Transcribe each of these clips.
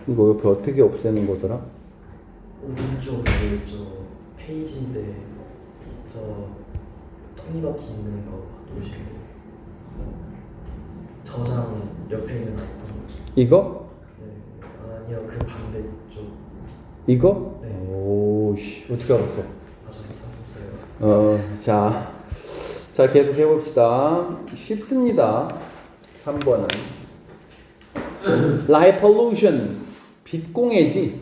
이거 옆에 어떻게 없애는 거더라? 오른쪽 저 페이지인데 저 톱니바퀴 있는 거 누르시면 돼요. 저장 옆에 있는 아이콘. 이거? 네, 아니요 그 반대쪽. 이거? 네. 오씨 어떻게 알았어? 저도 사봤어요. 자 계속 해봅시다. 쉽습니다. 3번은 Light pollution, 빛공해지.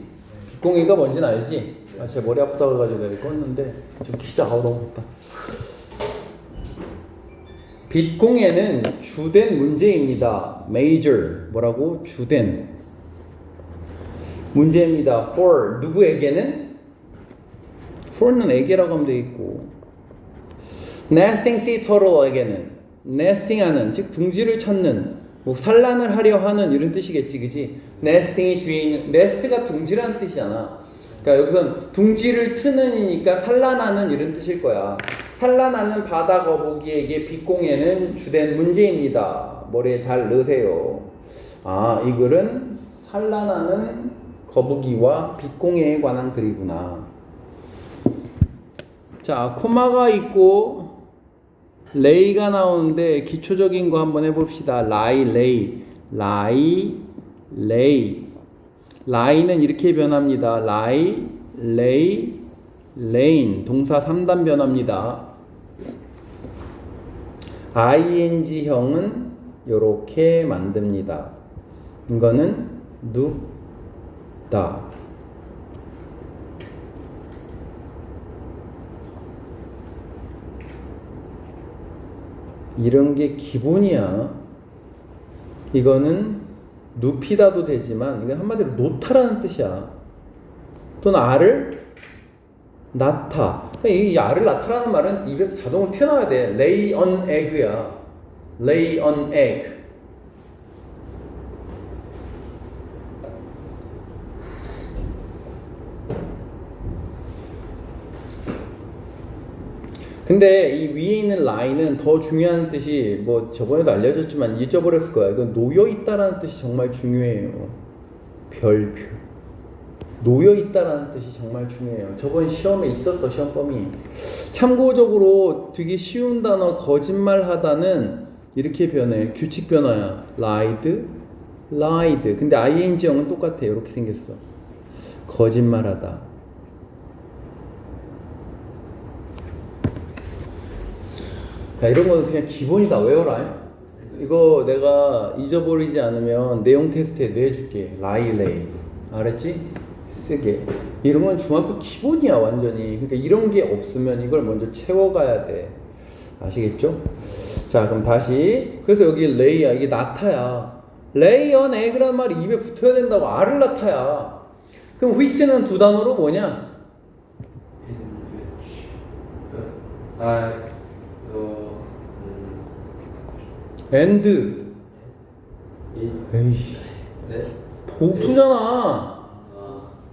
빛공해가 뭔지는 알지? 제 머리 아프다고 해가지고 내가 껐는데 좀 키자. 너무 아프다. 빛공해는 주된 문제입니다. Major, 뭐라고? 주된 문제입니다. For, 누구에게는? for는 에게라고 하면 되겠고, nesting sea turtle에게는 nesting하는, 즉 둥지를 찾는, 뭐 산란을 하려 하는 이런 뜻이겠지, 그지? nesting이 뒤에 있는, nest가 둥지라는 뜻이잖아. 그러니까 여기선 둥지를 트는이니까 산란하는 이런 뜻일 거야. 산란하는 바다 거북이에게 빛공해는 주된 문제입니다. 머리에 잘 넣으세요. 이 글은 산란하는 거북이와 빛공해에 관한 글이구나. 자, 코마가 있고 레이가 나오는데 기초적인 거 한번 해봅시다. 레이. 라이는 이렇게 변합니다. 레이, 레인. 동사 3단 변합니다. ing형은 이렇게 만듭니다. 이거는 눕다. 이런 게 기본이야. 이거는 눕히다도 되지만 이건 한마디로 놓다라는 뜻이야. 또는 알을 낳다. 이 알을 낳다라는 말은 입에서 자동으로 튀어나와야 돼. lay on egg야. lay on egg. 근데 이 위에 있는 라인은 더 중요한 뜻이, 뭐 저번에도 알려줬지만 잊어버렸을 거야. 이건 놓여있다라는 뜻이 정말 중요해요. 별표. 놓여있다라는 뜻이 정말 중요해요. 저번 시험에 있었어, 시험 범위. 참고적으로 되게 쉬운 단어 거짓말하다는 이렇게 변해. 규칙 변화야. lied. 근데 ing형은 똑같아. 이렇게 생겼어. 거짓말하다. 야, 이런 거는 그냥 기본이다. 외워라. 이거 내가 잊어버리지 않으면 내용 테스트에 내줄게. 레이. 알았지? 쓰게. 이런 건 중학교 기본이야, 완전히. 그러니까 이런 게 없으면 이걸 먼저 채워가야 돼. 아시겠죠? 자, 그럼 다시. 그래서 여기 레이야. 이게 나타야. 레이 on egg라는 말이 입에 붙어야 된다고. 알을 나타야. 그럼 which는 두 단어로 뭐냐? and. 에이씨. 네? 보프잖아.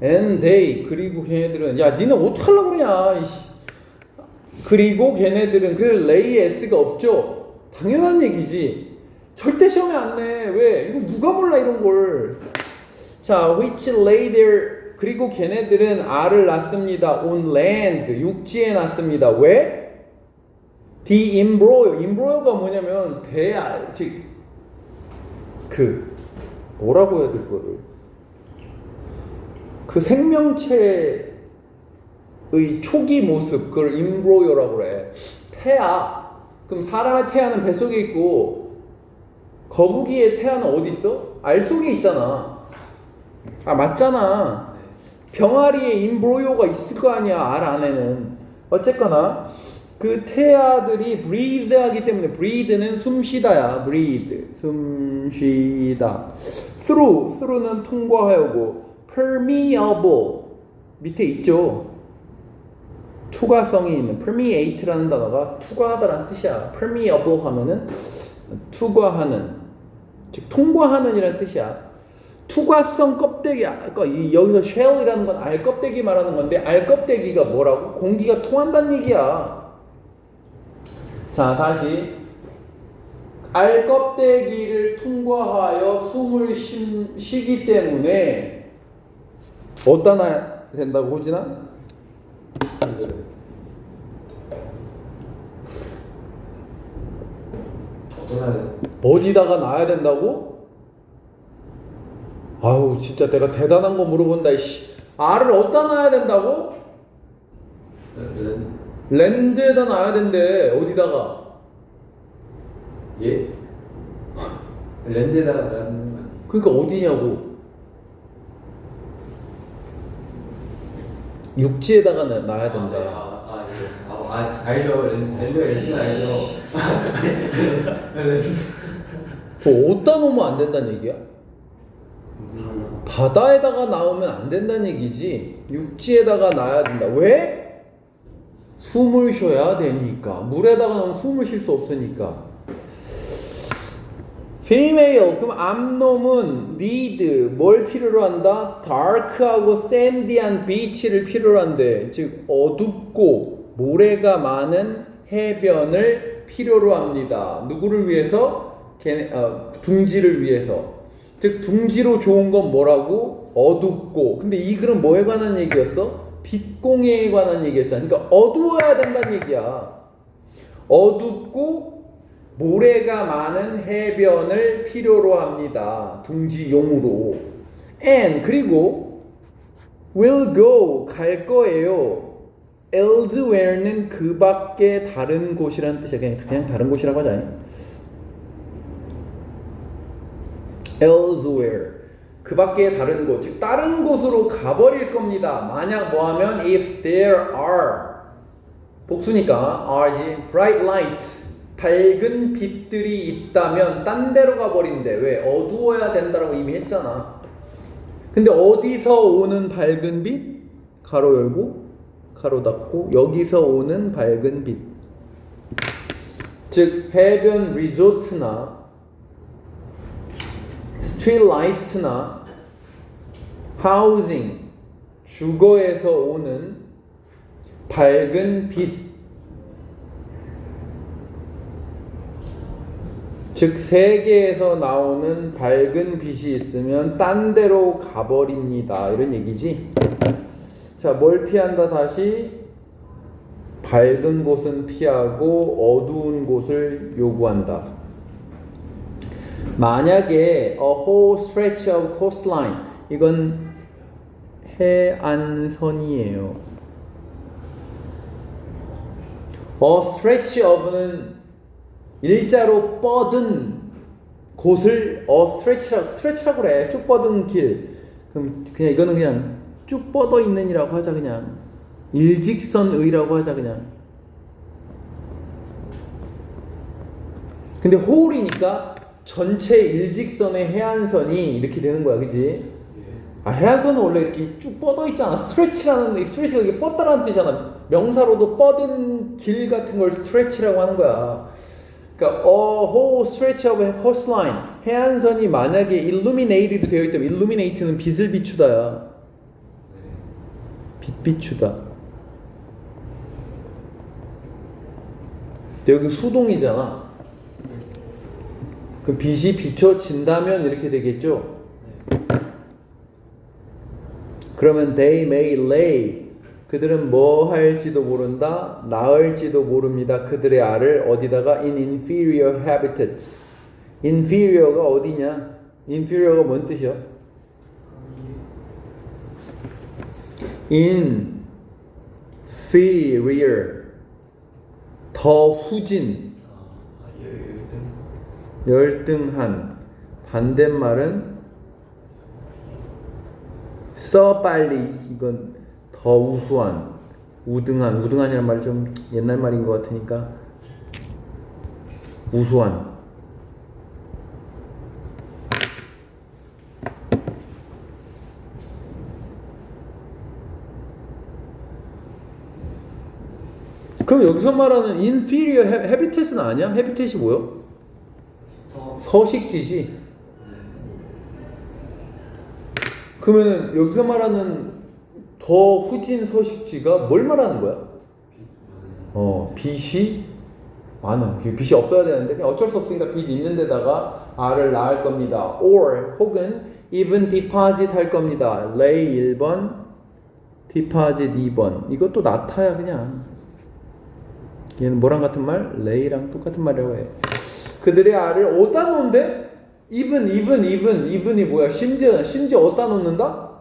and they. 그리고 걔네들은, 야, 니네 어떡하려고 그러냐. 이씨. 그리고 걔네들은, 그래, 레이 s가 없죠? 당연한 얘기지. 절대 시험에 안 내. 왜? 이거 누가 몰라, 이런 걸. 자, which lay there. 그리고 걔네들은 알을 낳습니다. on land. 육지에 낳습니다. 왜? the embryo가 뭐냐면 배알, 즉 뭐라고 해야 될 거를, 그 생명체의 초기 모습, 그걸 embryo라고 그래. 태아. 그럼 사람의 태아는 뱃속에 있고 거북이의 태아는 어디 있어? 알 속에 있잖아. 맞잖아. 병아리에 embryo가 있을 거 아니야, 알 안에는. 어쨌거나 그 태아들이 breathe 하기 때문에, breathe는 숨쉬다야. breathe, 숨쉬다. through는 통과하여고, permeable 밑에 있죠. 투과성이 있는, permeate라는 단어가 투과하다라는 뜻이야. permeable 하면은 투과하는, 즉 통과하는 이라는 뜻이야. 투과성 껍데기, 여기서 shell이라는 건 알 껍데기 말하는 건데, 알 껍데기가 뭐라고? 공기가 통한다는 얘기야. 자, 다시. 알 껍데기를 통과하여 숨을 쉬기 때문에 어디다 놔야 된다고 호진아? 어디다가 놔야 된다고? 아우 진짜 내가 대단한 거 물어본다 이씨. R을 어디다 놔야 된다고? 랜드에다 놔야 된대. 어디다가? 예? 랜드에다가 놔야 되는 거 아니에요? 그러니까 어디냐고. 육지에다가 놔야 된대. 알죠. 랜드가 알죠. 어디다 놓으면 안 된다는 얘기야? 바다에다가 놔오면 안 된다는 얘기지. 육지에다가 놔야 된다. 왜? 숨을 쉬어야 되니까. 물에다가 넣으면 숨을 쉴 수 없으니까. female, 그럼 암놈은 need, 뭘 필요로 한다? dark하고 sandy한 beach를 필요로 한대. 즉 어둡고 모래가 많은 해변을 필요로 합니다. 누구를 위해서? 둥지를 위해서. 즉 둥지로 좋은 건 뭐라고? 어둡고. 근데 이 글은 뭐에 관한 얘기였어? 빛공해에 관한 얘기였잖아. 그러니까 어두워야 된다는 얘기야. 어둡고 모래가 많은 해변을 필요로 합니다. 둥지용으로. And 그리고 will go 갈 거예요. elsewhere는 그 밖에 다른 곳이라는 뜻이야. 그냥 다른 곳이라고 하자. elsewhere 그 밖에 다른 곳, 즉 다른 곳으로 가버릴 겁니다. 만약 뭐하면 if there are 복수니까 are지 bright lights 밝은 빛들이 있다면 딴 데로 가버린대. 왜? 어두워야 된다라고 이미 했잖아. 근데 어디서 오는 밝은 빛? 가로 열고 가로 닫고 여기서 오는 밝은 빛. 즉 해변 리조트나 스트릿라이트나 하우징 주거에서 오는 밝은 빛. 즉 세계에서 나오는 밝은 빛이 있으면 딴 데로 가버립니다. 이런 얘기지. 자, 뭘 피한다 다시? 밝은 곳은 피하고 어두운 곳을 요구한다. 만약에 a whole stretch of coastline 이건 해안선이에요. a stretch of는 일자로 뻗은 곳을 stretch라고 그래. 쭉 뻗은 길. 그럼 그냥 이거는 그냥 쭉 뻗어 있는이라고 하자. 그냥 일직선의라고 하자. 그냥. 근데 whole이니까 전체 일직선의 해안선이 이렇게 되는 거야. 그지? 아, 해안선은 원래 이렇게 쭉 뻗어 있잖아. 스트레치가 이게 뻗다라는 뜻이잖아. 명사로도 뻗은 길 같은 걸 스트레치라고 하는 거야. 그러니까 a whole stretch of coastline 해안선이 만약에 illuminated 되어 있다면 illuminate는 빛을 비추다야. 빛 비추다. 여기 수동이잖아. 그 빛이 비춰진다면 이렇게 되겠죠. 그러면 they may lay 그들은 뭐 할지도 모른다. 나을지도 모릅니다. 그들의 알을 어디다가 in inferior habitats. inferior가 어디냐? inferior가 뭔 뜻이야? inferior 더 후진 열등한. 반대말은 빨리 이건 더 우수한, 우등한이란 말이 좀 옛날 말인 것 같으니까 우수한. 그럼 여기서 말하는 inferior habitat은 아니야? habitat이 뭐야? 서식지지. 그러면은 여기서 말하는 더 후진 서식지가 뭘 말하는 거야? 빛이 많아. 빛이 없어야 되는데 그냥 어쩔 수 없으니까 빛 있는 데다가 R을 낳을 겁니다. or 혹은 even deposit 할 겁니다. lay 1번, deposit 2번. 이것도 나타야 그냥. 얘는 뭐랑 같은 말? lay랑 똑같은 말이라고 해. 그들의 R을 어디다 놓는데? even이 뭐야? 심지어 어디다 놓는다?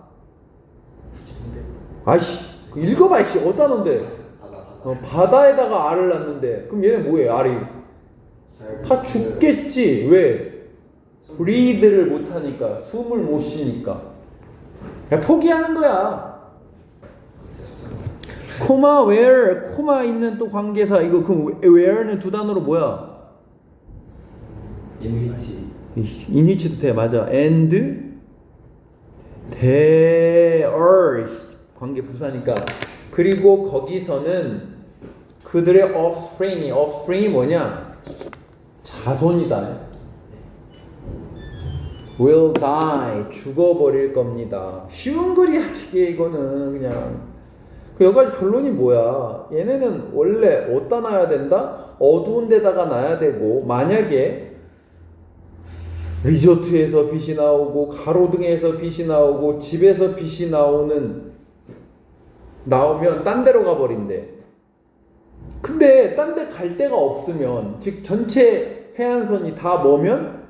아이씨, 읽어봐, 이씨. 어디다 놓는데? 바다. 바다에다가 R을 낳는데. 그럼 얘는 뭐예요, R이? 다 죽겠지. 왜? breathe를 못하니까. 숨을 못 쉬니까. 그냥 포기하는 거야. 코마, where, 코마 있는 또 관계사. 이거 그 where는 두 단어로 뭐야? 인위치. in which도 돼. 맞아. and there 관계 부사니까. 그리고 거기서는 그들의 offspring이 뭐냐? 자손이다. will die 죽어버릴 겁니다. 쉬운 글이야 되게. 이거는 그냥 그 여기까지 결론이 뭐야? 얘네는 원래 어디다 놔야 된다? 어두운 데다가 놔야 되고, 만약에 리조트에서 빛이 나오고 가로등에서 빛이 나오고 집에서 빛이 나오면 딴 데로 가버린대. 근데 딴 데 갈 데가 없으면, 즉 전체 해안선이 다 뭐면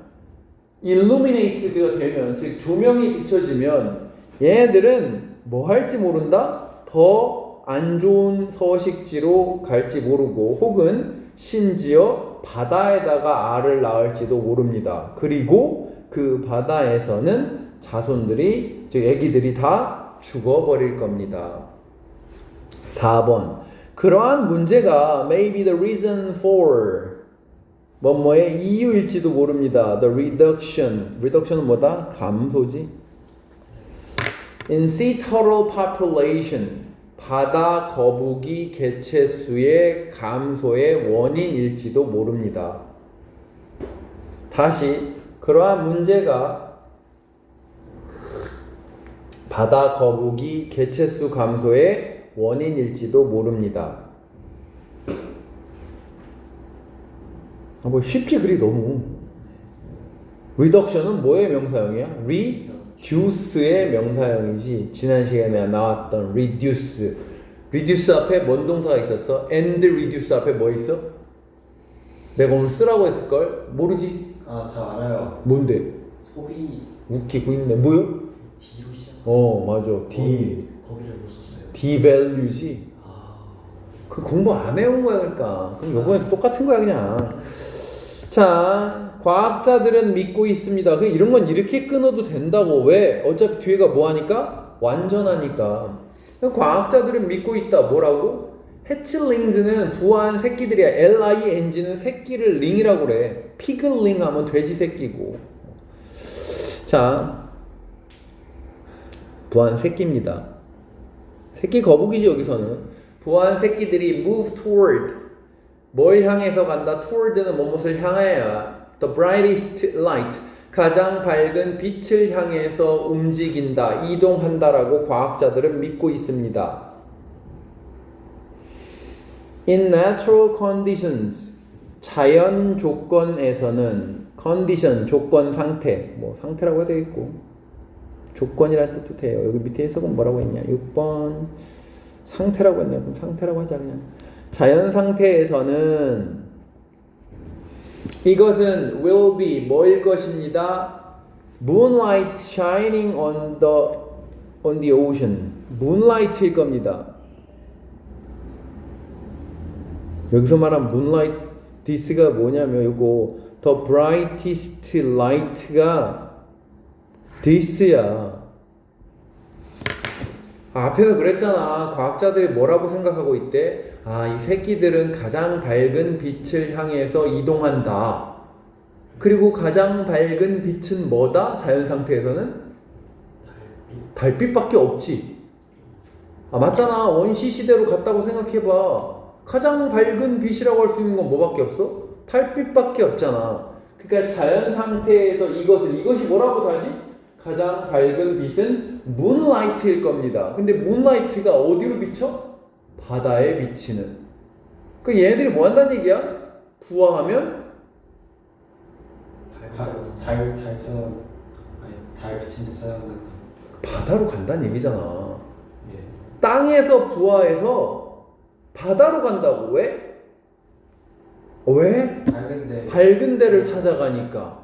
illuminated가 되면, 즉 조명이 비춰지면 얘네들은 뭐 할지 모른다? 더 안 좋은 서식지로 갈지 모르고, 혹은 심지어 바다에다가 알을 낳을지도 모릅니다. 그리고 그 바다에서는 자손들이, 즉 애기들이 다 죽어버릴 겁니다. 4번. 그러한 문제가 may be the reason for 뭐뭐의 이유일지도 모릅니다. The reduction은 뭐다? 감소지. In sea turtle population, 바다 거북이 개체수의 감소의 원인일지도 모릅니다. 다시, 그러한 문제가 바다 거북이 개체수 감소의 원인일지도 모릅니다. 뭐 쉽지 그리 너무. reduction은 뭐의 명사형이야? reduce의 명사형이지. 지난 시간에 나왔던 reduce 앞에 뭔 동사가 있었어? and reduce 앞에 뭐 있어? 내가 오늘 쓰라고 했을걸? 모르지? 저 알아요. 뭔데? 소비. 웃기고 있네. 뭐요? D로 시작. 맞아. D 거기를 못 썼어요. devalue지. 그 공부 안 해온 거야. 그러니까 그럼 요번에 똑같은 거야 그냥. 자, 과학자들은 믿고 있습니다. 이런 건 이렇게 끊어도 된다고. 왜? 어차피 뒤에가 뭐 하니까? 완전하니까. 과학자들은 믿고 있다. 뭐라고? 해치링즈는 부화한 새끼들이야. LING는 새끼를 링이라고 그래. 피글링 하면 돼지 새끼고. 자, 부화한 새끼입니다. 새끼 거북이지 여기서는. 부화한 새끼들이 move toward, 뭘 향해서 간다? toward는 무엇을 향하여야 the brightest light, 가장 밝은 빛을 향해서 움직인다, 이동한다라고 과학자들은 믿고 있습니다. In natural conditions, 자연 조건에서는, condition, 조건, 상태, 뭐 상태라고 해도 되겠고 조건이라는 뜻도 해요. 여기 밑에 해석은 뭐라고 했냐? 6번 상태라고 했네요. 그럼 상태라고 하자 그냥. 자연 상태에서는 이것은 will be 뭐일 것입니다. moonlight shining on the ocean. moonlight일 겁니다. 여기서 말한 moonlight this가 뭐냐면 이거 the brightest light가 this야. 앞에서 그랬잖아. 과학자들이 뭐라고 생각하고 있대? 이 새끼들은 가장 밝은 빛을 향해서 이동한다. 그리고 가장 밝은 빛은 뭐다? 자연 상태에서는? 달빛밖에 없지. 맞잖아. 원시 시대로 갔다고 생각해봐. 가장 밝은 빛이라고 할 수 있는 건 뭐밖에 없어? 달빛밖에 없잖아. 그러니까 자연 상태에서 이것이 뭐라고 다시? 가장 밝은 빛은 moonlight일 겁니다. 근데 moonlight가 어디로 비쳐? 바다에 비치는. 얘네들이 뭐 한다는 얘기야? 부화하면 달 비친 데 찾아간다는 거. 바다로 간다는 얘기잖아. 예. 땅에서 부화해서 바다로 간다고. 왜? 왜? 밝은데. 밝은 데를 찾아가니까.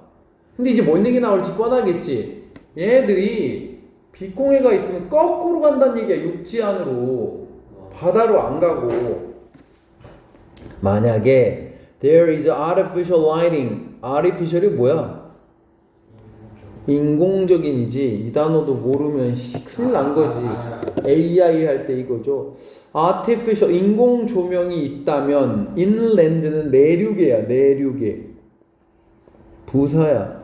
근데 이제 뭔 얘기 나올지 뻔하겠지. 얘네들이 빛공해가 있으면 거꾸로 간다는 얘기야. 육지 안으로. 바다로 안 가고. 만약에 there is artificial lighting. artificial이 뭐야? 인공적인이지. 이 단어도 모르면 큰일 난 거지. AI 할 때 이거죠. artificial 인공 조명이 있다면 inland는 내륙이야. 내륙에. 부사야.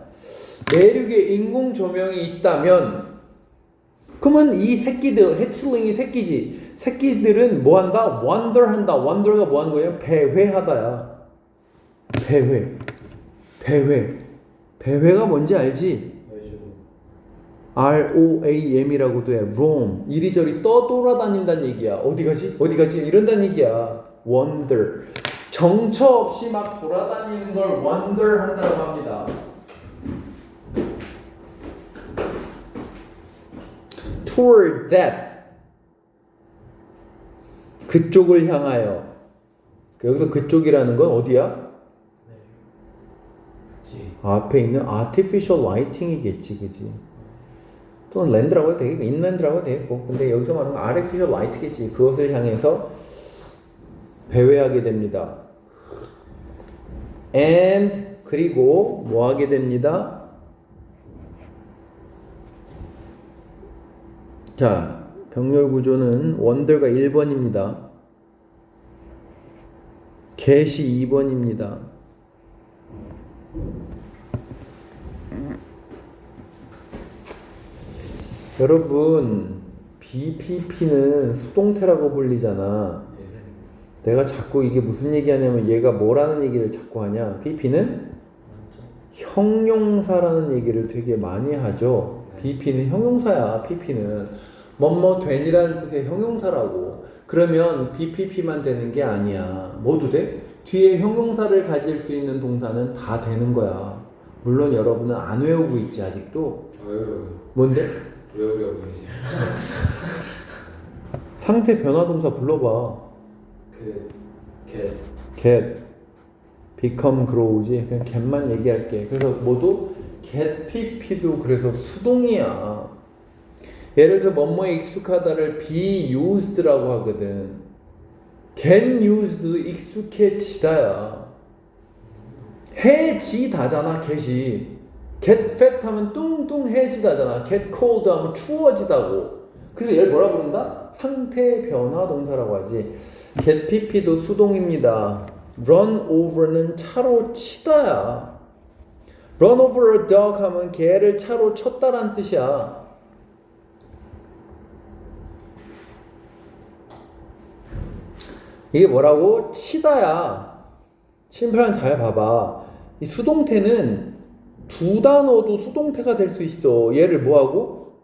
내륙에 인공 조명이 있다면 그러면 이 새끼들 해칠링이 새끼지. 새끼들은 뭐 한다? wander 한다. wander가 뭐 하는 거예요? 배회하다야. 배회가 뭔지 알지? ROAM이라고도 해. roam. 이리저리 떠돌아다닌다는 얘기야. 어디 가지? 이런다는 얘기야. wander. 정처 없이 막 돌아다니는 걸 wander 한다고 합니다. toward that. 그쪽을 향하여. 여기서 그쪽이라는 건 어디야? 앞에 있는 artificial lighting이겠지, 그지? 또는 랜드라고 해도 되겠고, 인랜드라고 해도 되겠고, 근데 여기서 말하는 artificial light겠지. 그것을 향해서 배회하게 됩니다. and 그리고 뭐 하게 됩니다? 자, 병렬 구조는 원더가 1번입니다. get이 2번입니다. 여러분, BPP는 수동태라고 불리잖아. 내가 자꾸 이게 무슨 얘기하냐면 얘가 뭐라는 얘기를 자꾸 하냐. BP는 형용사라는 얘기를 되게 많이 하죠. BP는 형용사야. PP는 뭐뭐 된이라는 뜻의 형용사라고. 그러면 BPP만 되는 게 아니야. 뭐도 돼? 뒤에 형용사를 가질 수 있는 동사는 다 되는 거야. 물론 여러분은 안 외우고 있지 아직도. 뭔데? 외우려고 이제. 상태 변화 동사 불러봐. get, become, grow지. 그냥 get만 얘기할게. 그래서 모두 get, pp도 그래서 수동이야. 예를 들어 뭐뭐에 익숙하다를 be used라고 하거든. get used 익숙해지다야. 해지다잖아. get이. get fat 하면 뚱뚱해지다잖아. get cold 하면 추워지다고. 그래서 얘를 뭐라 부른다? 상태 변화 동사라고 하지. get pp도 수동입니다. run over는 차로 치다야. run over a dog 하면 개를 차로 쳤다란 뜻이야. 이게 뭐라고? 치다야. 심플한 잘 봐봐. 이 수동태는 두 단어도 수동태가 될 수 있어. 얘를 뭐하고?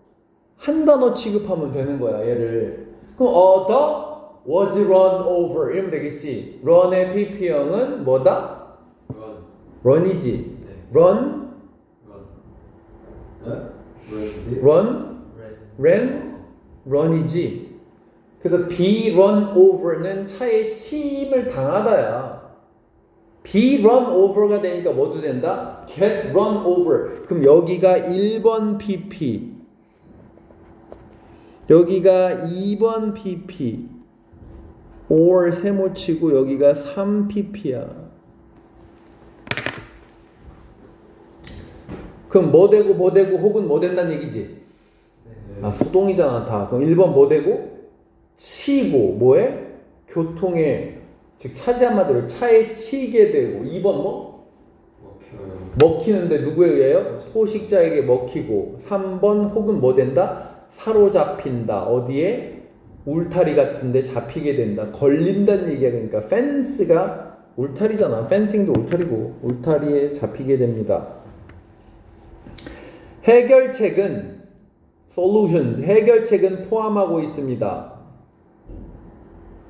한 단어 취급하면 되는 거야. 얘를. 그럼 the was run over 이러면 되겠지. run의 pp형은 뭐다? run이지. run, run이지. 그래서 be run over는 차에 침을 당하다야. be run over가 되니까 뭐도 된다? get run over. 그럼 여기가 1번 pp. 여기가 2번 pp. or 세모치고 여기가 3pp야. 그럼 뭐 되고 혹은 뭐 된다는 얘기지? 아, 수동이잖아 다. 그럼 1번 뭐 되고? 치고 뭐해? 교통에 즉 차지한 말대로 차에 치게 되고. 2번 뭐? 먹히는데 누구에 의해요? 포식자에게 먹히고. 3번 혹은 뭐 된다? 사로잡힌다. 어디에? 울타리 같은데 잡히게 된다. 걸린다는 얘기야. 그러니까 펜스가 울타리잖아. 펜싱도 울타리고. 울타리에 잡히게 됩니다. 해결책은 solutions. 해결책은 포함하고 있습니다.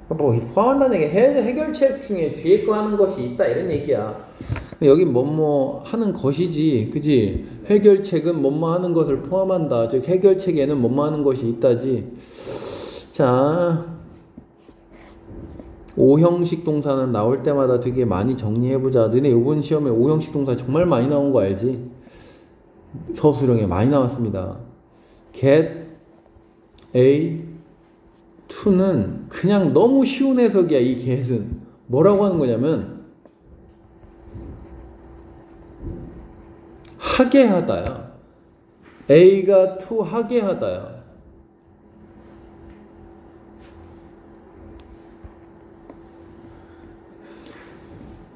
뭐 포함한다는 게 해결책 중에 뒤에 거 하는 것이 있다 이런 얘기야. 여기 뭐뭐 하는 것이지, 그지? 해결책은 뭐뭐 하는 것을 포함한다. 즉 해결책에는 뭐뭐 하는 것이 있다지. 자, 오형식 동사는 나올 때마다 되게 많이 정리해보자. 너네 이번 시험에 오형식 동사 정말 많이 나온 거 알지? 서술형에 많이 나왔습니다. get a to는 그냥 너무 쉬운 해석이야. 이 get은 뭐라고 하는 거냐면 하게 하다야. a가 to 하게 하다야.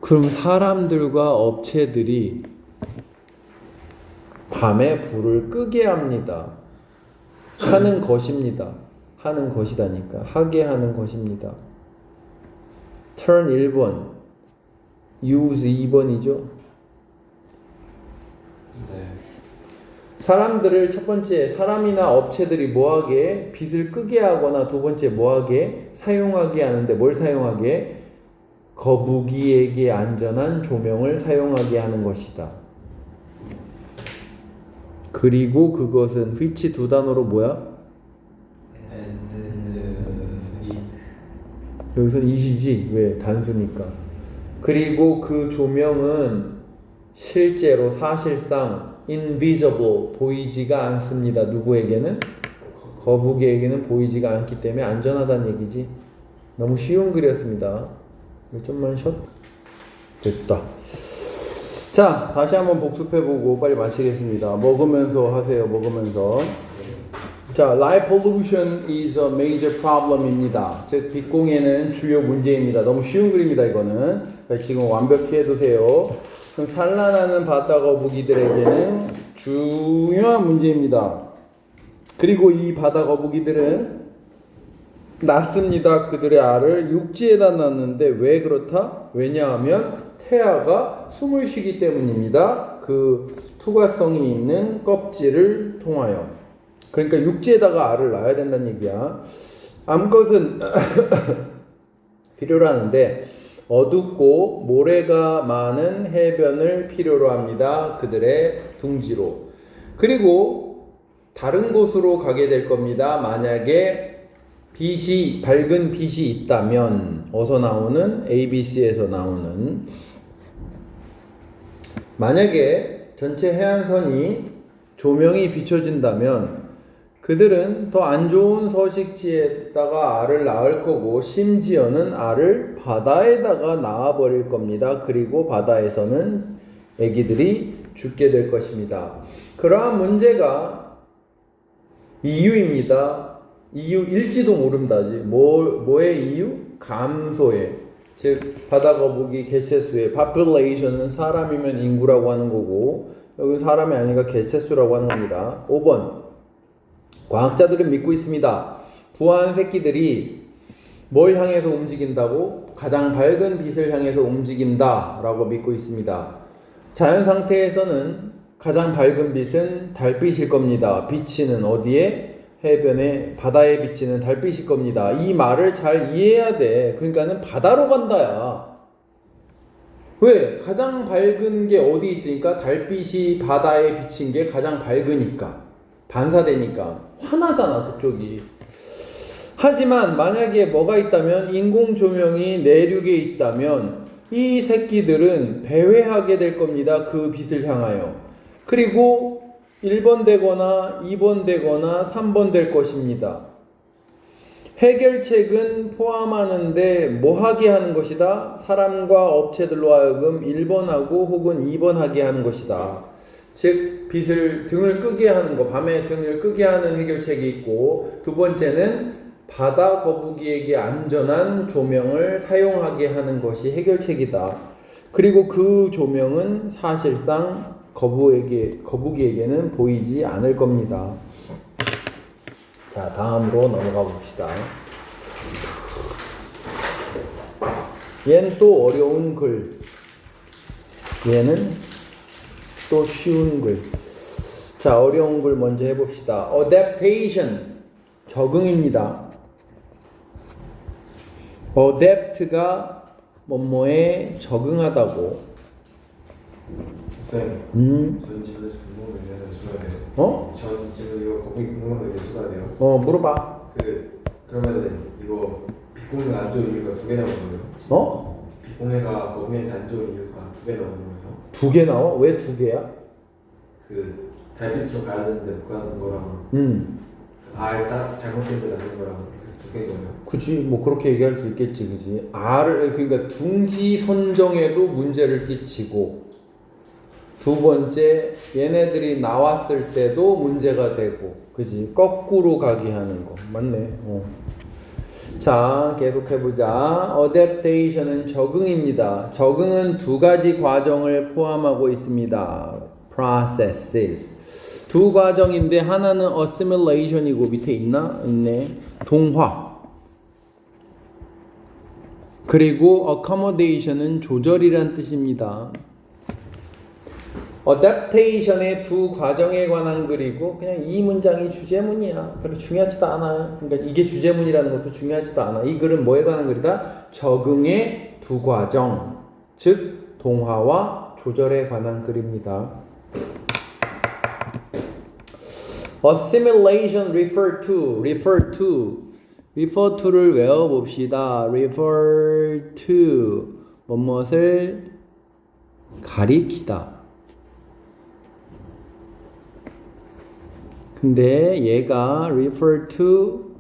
그럼 사람들과 업체들이 밤에 불을 끄게 합니다. 하는 것입니다. 하는 것이다니까. 하게 하는 것입니다. turn 1번, use 2번이죠. 네. 사람들을 첫 번째 사람이나 업체들이 뭐하게? 빛을 끄게 하거나 두 번째 뭐하게? 사용하게 하는데 뭘 사용하게? 거북이에게 안전한 조명을 사용하게 하는 것이다. 그리고 그것은 which 두 단어로 뭐야? 여기서는 it이지. 왜? 단수니까. 그리고 그 조명은 실제로 사실상 invisible 보이지가 않습니다. 누구에게는? 거북이에게는 보이지가 않기 때문에 안전하다는 얘기지. 너무 쉬운 글이었습니다. 좀만 쉬었. 됐다. 자, 다시 한번 복습해보고 빨리 마치겠습니다. 먹으면서 하세요. 먹으면서. 자, light pollution is a major problem입니다. 즉, 빛공해는 주요 문제입니다. 너무 쉬운 글입니다. 이거는 지금 완벽히 해두세요. 그럼 산란하는 바다 거북이들에게는 중요한 문제입니다. 그리고 이 바다 거북이들은 낳습니다. 그들의 알을 육지에다 낳는데 왜 그렇다? 왜냐하면 태아가 숨을 쉬기 때문입니다. 그 투과성이 있는 껍질을 통하여. 그러니까 육지에다가 알을 낳아야 된다는 얘기야. 암컷은 필요로 하는데 어둡고 모래가 많은 해변을 필요로 합니다. 그들의 둥지로. 그리고 다른 곳으로 가게 될 겁니다. 만약에 밝은 빛이 있다면, 어디서 나오는? ABC에서 나오는. 만약에 전체 해안선이 조명이 비춰진다면 그들은 더 안 좋은 서식지에다가 알을 낳을 거고, 심지어는 알을 바다에다가 낳아버릴 겁니다. 그리고 바다에서는 애기들이 죽게 될 것입니다. 그러한 문제가 이유입니다. 이유일지도 모른다지. 뭐의 이유? 감소의. 즉 바다 거북이 개체수의 population은 사람이면 인구라고 하는 거고, 여기 사람이 아니라 개체수라고 하는 겁니다. 5번. 과학자들은 믿고 있습니다. 부화한 새끼들이 뭘 향해서 움직인다고? 가장 밝은 빛을 향해서 움직인다 라고 믿고 있습니다. 자연 상태에서는 가장 밝은 빛은 달빛일 겁니다. 비치는 어디에? 해변에, 바다에 비치는 달빛일 겁니다. 이 말을 잘 이해해야 돼. 그러니까는 바다로 간다야. 왜? 가장 밝은 게 어디 있으니까? 달빛이 바다에 비친 게 가장 밝으니까. 반사되니까. 환하잖아, 그쪽이. 하지만 만약에 뭐가 있다면, 인공 조명이 내륙에 있다면 이 새끼들은 배회하게 될 겁니다. 그 빛을 향하여. 그리고 1번 되거나 2번 되거나 3번 될 것입니다. 해결책은 포함하는데 뭐 하게 하는 것이다? 사람과 업체들로 하여금 1번하고 혹은 2번 하게 하는 것이다. 즉 등을 끄게 하는 거, 밤에 등을 끄게 하는 해결책이 있고, 두 번째는 바다 거북이에게 안전한 조명을 사용하게 하는 것이 해결책이다. 그리고 그 조명은 사실상 거북이에게는 보이지 않을 겁니다. 자, 다음으로 넘어가 봅시다. 얘는 또 어려운 글. 얘는 또 쉬운 글. 자, 어려운 글 먼저 해봅시다. adaptation. 적응입니다. adapt가 뭐뭐에 적응하다고. 쌤, 음. 전 집에서 궁금한 게 하나 줘야 돼요. 어? 전 집에 이거 거북이 궁금한 게 줘야 돼요. 물어봐. 그러면은 이거 빅공해가 안 좋은 이유가 두 개 나오는 거예요? 어? 빅공해가 거북이한테 안 좋은 이유가 두 개 나오는 거예요? 2개 나와? 왜 2개야? 달빛으로 가야 되는데 못 가는 거랑 알 딱 잘못된 데 나는 거랑 그래서 두 개인 거예요? 그치, 뭐 그렇게 얘기할 수 있겠지, 그지? 그러니까 둥지 선정에도 문제를 끼치고, 두 번째, 얘네들이 나왔을 때도 문제가 되고, 그지? 거꾸로 가게 하는 거. 맞네. 자, 계속 해보자. adaptation은 적응입니다. 적응은 2가지 과정을 포함하고 있습니다. processes. 2 과정인데 하나는 assimilation이고 밑에 있나? 있네. 동화. 그리고 accommodation은 조절이란 뜻입니다. adaptation의 2 과정에 관한 글이고 그냥 이 문장이 주제문이야. 별로 중요하지도 않아. 그러니까 이게 주제문이라는 것도 중요하지도 않아. 이 글은 뭐에 관한 글이다? 적응의 2 과정, 즉 동화와 조절에 관한 글입니다. assimilation refer to를 외워봅시다. refer to 무엇을 가리키다. 근데 얘가 refer to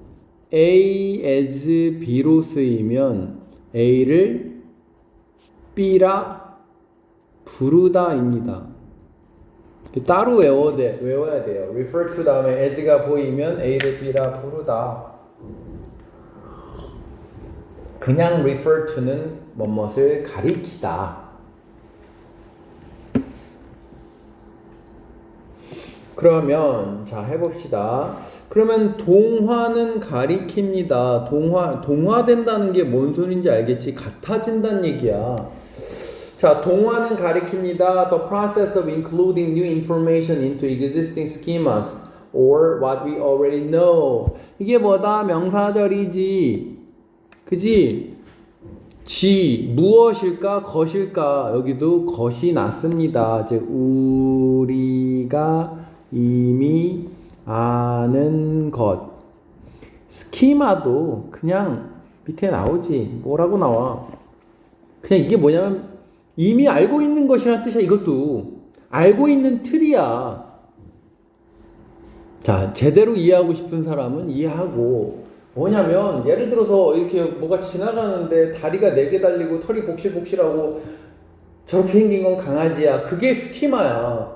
A as B로 쓰이면 A를 B라 부르다입니다. 따로 외워야 돼요. refer to 다음에 as가 보이면 A를 B라 부르다. 그냥 refer to는 무엇을 가리키다. 그러면 자 해봅시다. 그러면 동화는 가리킵니다. 동화된다는 게 뭔 소린지 알겠지? 같아진다는 얘기야. 자, 동화는 가리킵니다. The process of including new information into existing schemas or what we already know. 이게 뭐다? 명사절이지. 그지? 무엇일까? 것일까? 여기도 것이 낫습니다. 즉 우리가 이미 아는 것. 스키마도 그냥 밑에 나오지. 뭐라고 나와? 그냥 이게 뭐냐면 이미 알고 있는 것이라는 뜻이야. 이것도 알고 있는 틀이야. 자, 제대로 이해하고 싶은 사람은 이해하고, 뭐냐면 예를 들어서 이렇게 뭐가 지나가는데 다리가 4개 달리고 털이 복실복실하고 저렇게 생긴 건 강아지야. 그게 스키마야.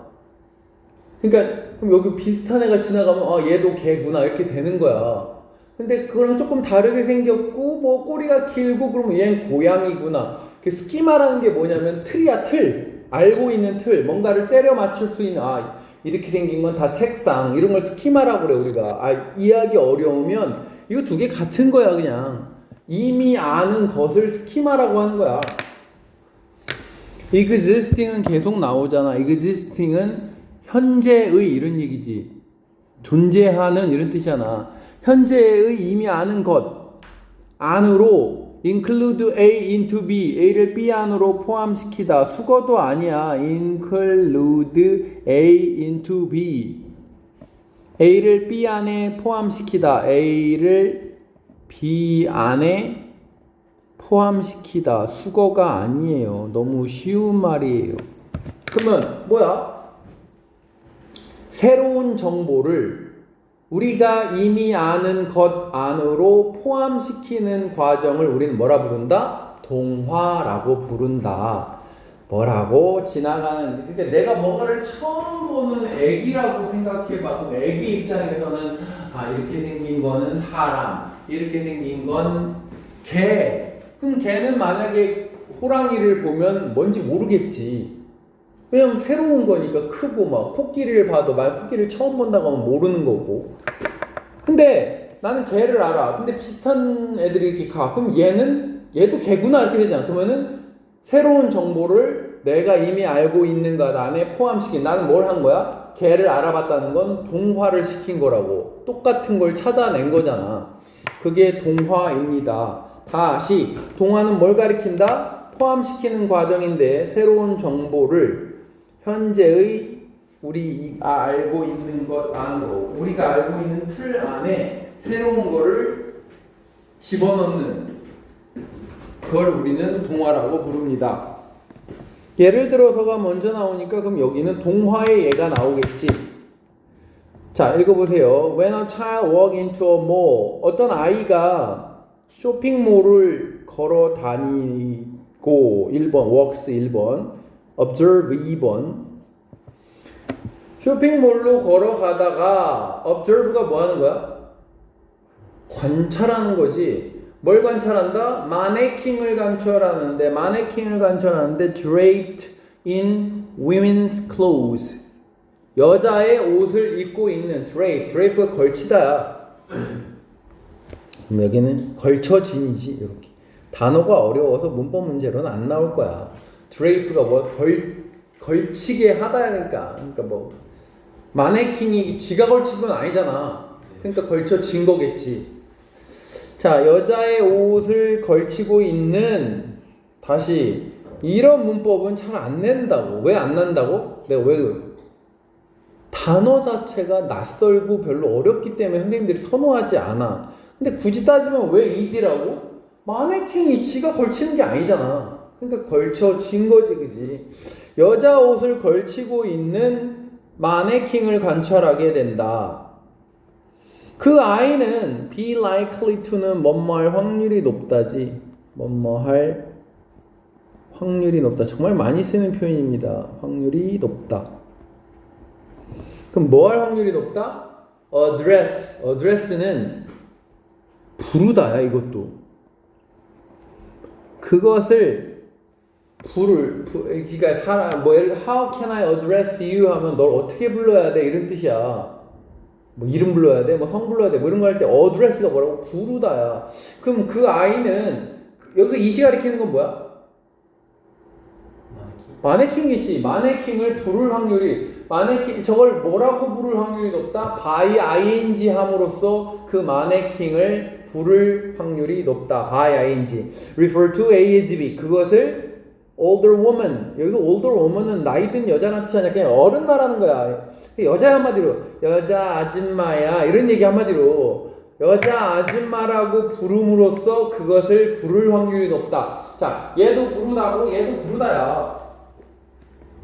그러니까 그럼 여기 비슷한 애가 지나가면 얘도 개구나 이렇게 되는 거야. 근데 그거랑 조금 다르게 생겼고 뭐 꼬리가 길고 그러면 얘는 고양이구나. 그 스키마라는 게 뭐냐면 틀이야. 틀. 알고 있는 틀. 뭔가를 때려 맞출 수 있는 이렇게 생긴 건 다 책상. 이런 걸 스키마라고 그래 우리가. 이해하기 어려우면 이거 2개 같은 거야 그냥. 이미 아는 것을 스키마라고 하는 거야. existing은 계속 나오잖아. existing은 현재의 이런 얘기지. 존재하는 이런 뜻이잖아. 현재의 이미 아는 것 안으로 include A into B, A를 B 안으로 포함시키다. 수거도 아니야. include A into B. A를 B 안에 포함시키다. A를 B 안에 포함시키다. 수거가 아니에요. 너무 쉬운 말이에요. 그러면 뭐야? 새로운 정보를 우리가 이미 아는 것 안으로 포함시키는 과정을 우리는 뭐라 부른다? 동화라고 부른다. 뭐라고? 지나가는. 그러니까 내가 뭔가를 처음 보는 애기라고 생각해봐. 그럼 애기 입장에서는 이렇게 생긴 거는 사람, 이렇게 생긴 건 개. 그럼 개는 만약에 호랑이를 보면 뭔지 모르겠지. 왜냐면 새로운 거니까 크고 막 코끼리를 봐도 코끼리를 처음 본다고 하면 모르는 거고. 근데 나는 개를 알아. 근데 비슷한 애들이 이렇게 가. 그럼 얘도 개구나 이렇게 되잖아. 그러면은 새로운 정보를 내가 이미 알고 있는 것 안에 포함시킨. 나는 뭘 한 거야? 개를 알아봤다는 건 동화를 시킨 거라고. 똑같은 걸 찾아낸 거잖아. 그게 동화입니다. 다시 동화는 뭘 가리킨다? 포함시키는 과정인데 새로운 정보를 현재의 우리가 알고 있는 것 안으로, 우리가 알고 있는 틀 안에 새로운 거를 집어넣는 그걸 우리는 동화라고 부릅니다. 예를 들어서가 먼저 나오니까 그럼 여기는 동화의 예가 나오겠지. 자, 읽어보세요. When a child walk into a mall, 어떤 아이가 쇼핑몰을 걸어 다니고 1번, walks 1번, observe 2번. 쇼핑몰로 걸어가다가 observe가 뭐 하는 거야? 관찰하는 거지. 뭘 관찰한다? 마네킹을 관찰하는데 draped in women's clothes. 여자의 옷을 입고 있는 drape가 걸치다야. 여기는 걸쳐진이지. 이렇게 단어가 어려워서 문법 문제로는 안 나올 거야. drape가 뭐 걸치게 하다니까. 그러니까 뭐 마네킹이 지가 걸친 건 아니잖아. 그러니까 걸쳐진 거겠지. 자, 여자의 옷을 걸치고 있는, 다시 이런 문법은 잘 안 낸다고. 왜 안 난다고? 내가 왜 단어 자체가 낯설고 별로 어렵기 때문에 선생님들이 선호하지 않아. 근데 굳이 따지면 왜 이디라고? 마네킹이 지가 걸치는 게 아니잖아. 그러니까 걸쳐진 거지, 그지? 여자 옷을 걸치고 있는 마네킹을 관찰하게 된다. 그 아이는 be likely to는 뭐뭐할 확률이 높다지. 뭐뭐할 확률이 높다. 정말 많이 쓰는 표현입니다. 확률이 높다. 그럼 뭐 할 확률이 높다? address는 부르다야. 이것도 그것을 그러니까 사람 뭐 예를 들어 how can I address you 하면 널 어떻게 불러야 돼 이런 뜻이야. 뭐 이름 불러야 돼, 뭐 성 불러야 돼, 뭐 이런 거 할 때 address가 뭐라고? 부르다야. 그럼 그 아이는 여기서 이시 가리키는 건 뭐야? 마네킹이겠지. 마네킹을 부를 확률이, 저걸 뭐라고 부를 확률이 높다? by ing 함으로써 그 마네킹을 부를 확률이 높다. by ing. refer to A as B. 그것을 older woman. 여기서 older woman은 나이 든 여자라는 뜻이 아니라 그냥 어른 말하는 거야. 여자 한마디로 여자 아줌마야 이런 얘기 한마디로 여자 아줌마라고 부름으로써 그것을 부를 확률이 높다. 자, 얘도 부르다고 얘도 부르다야.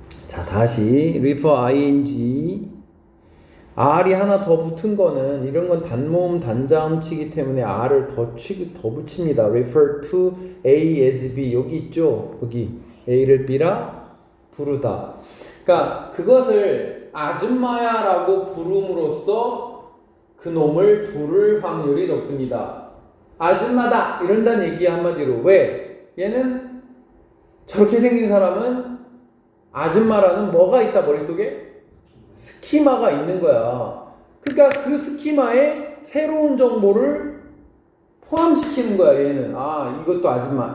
자, 다시 refer ing. r이 하나 더 붙은 거는 이런 건 단모음 단자음치기 때문에 r을 더 붙입니다. refer to A as B. 여기 있죠. 여기 A를 B라 부르다. 그러니까 그것을 아줌마야 라고 부름으로써 그 놈을 부를 확률이 높습니다. 아줌마다 이런다는 얘기 한마디로. 왜? 얘는 저렇게 생긴 사람은 아줌마라는 뭐가 있다 머릿속에? 스키마가 있는 거야. 그러니까 그 스키마에 새로운 정보를 포함시키는 거야. 얘는 아 이것도 아줌마,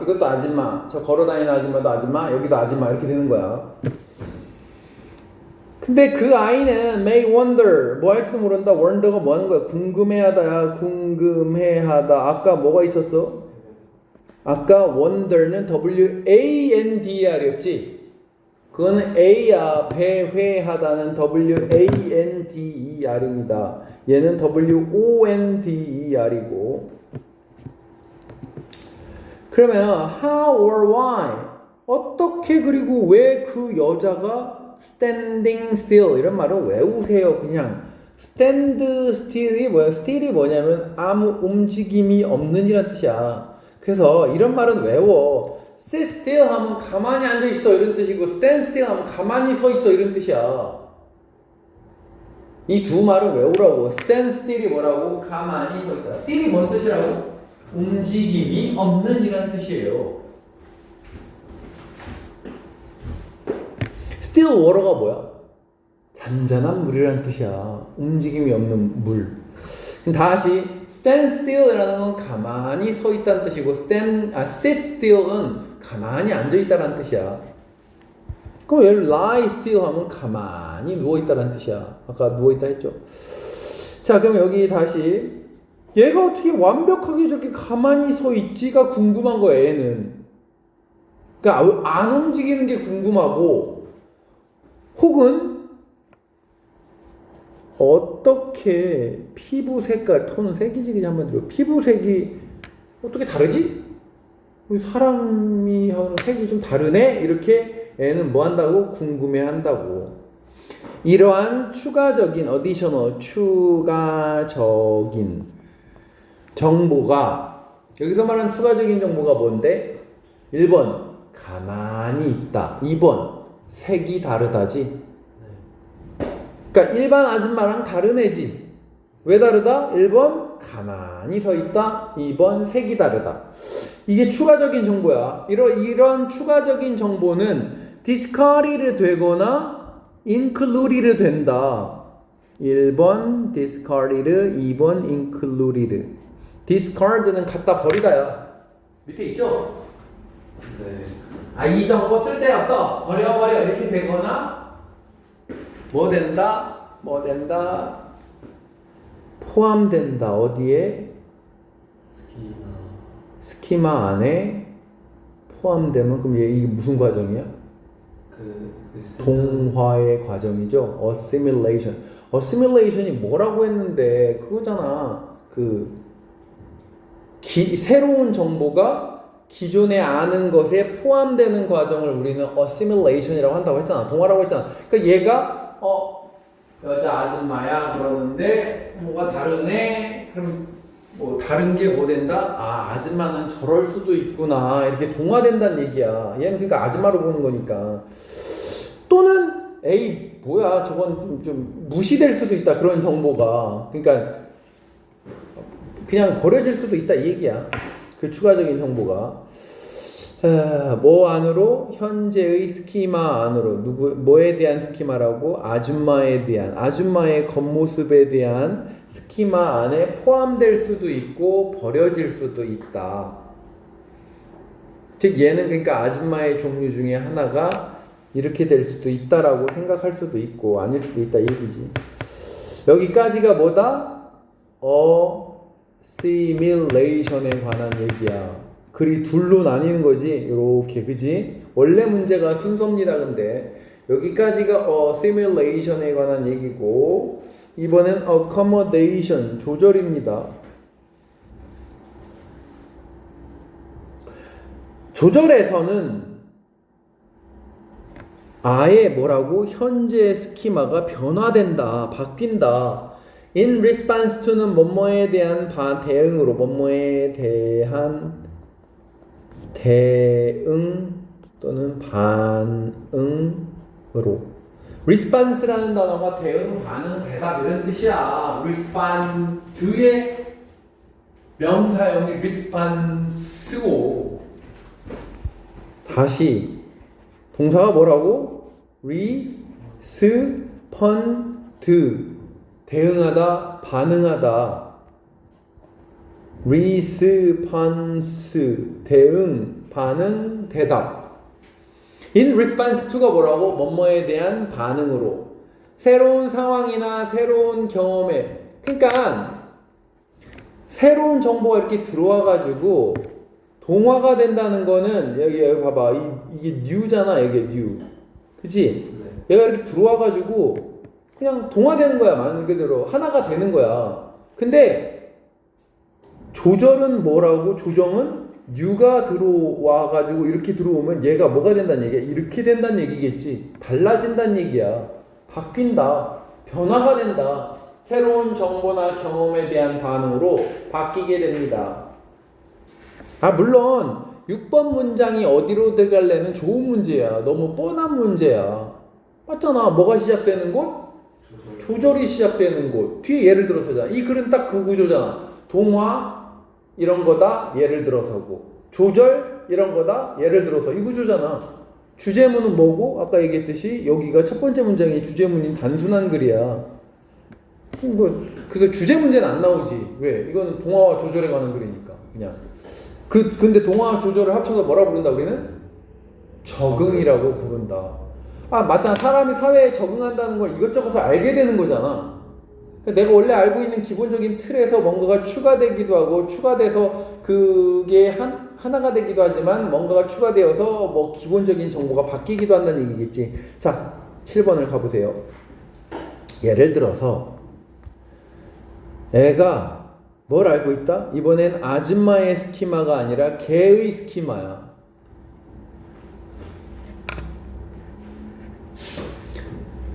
저 걸어다니는 아줌마도 아줌마, 여기도 아줌마 이렇게 되는 거야. 근데 그 아이는 may wonder, 뭐 할지도 모른다. wonder가 뭐 하는 거야? 궁금해하다야. 궁금해하다. 아까 뭐가 있었어? 아까 wonder는 W-A-N-D-R이었지? 그거는 A야. 배회하다는 W-A-N-D-E-R입니다. 얘는 W-O-N-D-E-R이고. 그러면 how or why? 어떻게 그리고 왜 그 여자가 standing still 이런 말을 외우세요. 그냥 stand still이 뭐야? still이 뭐냐면 아무 움직임이 없는 이란 뜻이야. 그래서 이런 말은 외워. sit still 하면 가만히 앉아 있어 이런 뜻이고 stand still 하면 가만히 서 있어 이런 뜻이야. 이 두 말을 외우라고. stand still이 뭐라고? 가만히 서 있다. still이 뭔 뜻이라고? 움직임이 없는 이란 뜻이에요. still water가 뭐야? 잔잔한 물이라는 뜻이야. 움직임이 없는 물. 다시 stand still이라는 건 가만히 서 있다는 뜻이고 sit still은 가만히 앉아 있다는 뜻이야. 그럼 얘를 lie still 하면 가만히 누워 있다는 뜻이야. 아까 누워 있다 했죠. 자, 그럼 여기 다시 얘가 어떻게 완벽하게 저렇게 가만히 서 있지가 궁금한 거야. 얘는. 그러니까 안 움직이는 게 궁금하고 혹은 어떻게 피부 색깔, 톤은 색이지 그냥 한번 들어. 피부색이 어떻게 다르지? 사람이 하는 색이 좀 다르네? 이렇게 애는 뭐 한다고? 궁금해 한다고. 이러한 추가적인 추가적인 정보가, 여기서 말하는 추가적인 정보가 뭔데? 1번 가만히 있다, 2번 색이 다르다지. 그러니까 일반 아줌마랑 다른 애지. 왜 다르다? 1번 가만히 서 있다, 2번 색이 다르다. 이게 추가적인 정보야. 이런 추가적인 정보는 discarded 되거나 included 된다. 1번 discarded, 2번 included. discard는 갖다 버리다야. 밑에 있죠? 네. 이 정보 쓸데없어, 버려 이렇게 되거나 뭐 된다? 포함된다. 어디에? 스키마 안에 포함되면, 그럼 이게 무슨 과정이야? 동화의 과정이죠. assimilation. assimilation이 뭐라고 했는데 그거잖아. 새로운 정보가 기존에 아는 것에 포함되는 과정을 우리는 assimilation이라고 한다고 했잖아. 동화라고 했잖아. 그러니까 얘가 여자 아줌마야 그러는데 뭐가 다르네. 그럼 뭐 다른 게 뭐 된다? 아줌마는 저럴 수도 있구나. 이렇게 동화된다는 얘기야. 얘는 그러니까 아줌마로 보는 거니까. 또는 에이 뭐야 저건 좀 무시될 수도 있다. 그런 정보가. 그러니까 그냥 버려질 수도 있다 이 얘기야. 그 추가적인 정보가 뭐 안으로? 현재의 스키마 안으로. 뭐에 대한 스키마라고? 아줌마에 대한, 아줌마의 겉모습에 대한 스키마 안에 포함될 수도 있고 버려질 수도 있다. 즉 얘는 그러니까 아줌마의 종류 중에 하나가 이렇게 될 수도 있다라고 생각할 수도 있고 아닐 수도 있다 이 얘기지. 여기까지가 뭐다? assimilation에 관한 얘기야. 글이 둘로 나뉘는 거지. 이렇게, 그지? 원래 문제가 순서입니다. 근데 여기까지가 assimilation에 관한 얘기고, 이번엔 accommodation, 조절입니다. 조절에서는 아예 뭐라고? 현재의 스키마가 변화된다, 바뀐다. in response to는 뭐뭐에 대한 대응으로, 뭐뭐에 대한 대응 또는 반응으로. response라는 단어가 대응, 반응, 대답 이런 뜻이야. respond의 명사형이 response고, 다시 동사가 뭐라고? respond, 대응하다, 반응하다. response, 대응, 반응, 대답. in response to가 뭐라고? 뭐뭐에 대한 반응으로. 새로운 상황이나 새로운 경험에, 그러니까 새로운 정보가 이렇게 들어와가지고 동화가 된다는 거는, 여기 봐봐, 이게 new잖아. 이게 new, 그치? 네. 얘가 이렇게 들어와가지고 그냥 동화되는 거야. 말 그대로 하나가 되는 거야. 근데 조절은 뭐라고? 조정은 new가 들어와가지고 이렇게 들어오면 얘가 뭐가 된다는 얘기야? 이렇게 된다는 얘기겠지. 달라진다는 얘기야. 바뀐다, 변화가 된다. 새로운 정보나 경험에 대한 반응으로 바뀌게 됩니다. 물론 6번 문장이 어디로 들어갈래는 좋은 문제야. 너무 뻔한 문제야. 맞잖아. 뭐가 시작되는 곳? 조절이 시작되는 곳. 뒤에 예를 들어서잖아. 이 글은 딱 그 구조잖아. 동화 이런 거다, 예를 들어서고. 조절 이런 거다, 예를 들어서. 이 구조잖아. 주제문은 뭐고? 아까 얘기했듯이 여기가 첫 번째 문장이 주제문인 단순한 글이야. 그래서 주제 문제는 안 나오지. 왜? 이거는 동화와 조절에 관한 글이니까. 그냥. 근데 동화와 조절을 합쳐서 뭐라 부른다 우리는? 적응이라고 부른다. 맞잖아. 사람이 사회에 적응한다는 걸 이것저것 알게 되는 거잖아. 그러니까 내가 원래 알고 있는 기본적인 틀에서 뭔가가 추가되기도 하고, 추가돼서 그게 하나가 되기도 하지만, 뭔가가 추가되어서 뭐 기본적인 정보가 바뀌기도 한다는 얘기겠지. 자, 7번을 가보세요. 예를 들어서 애가 뭘 알고 있다? 이번엔 아줌마의 스키마가 아니라 개의 스키마야.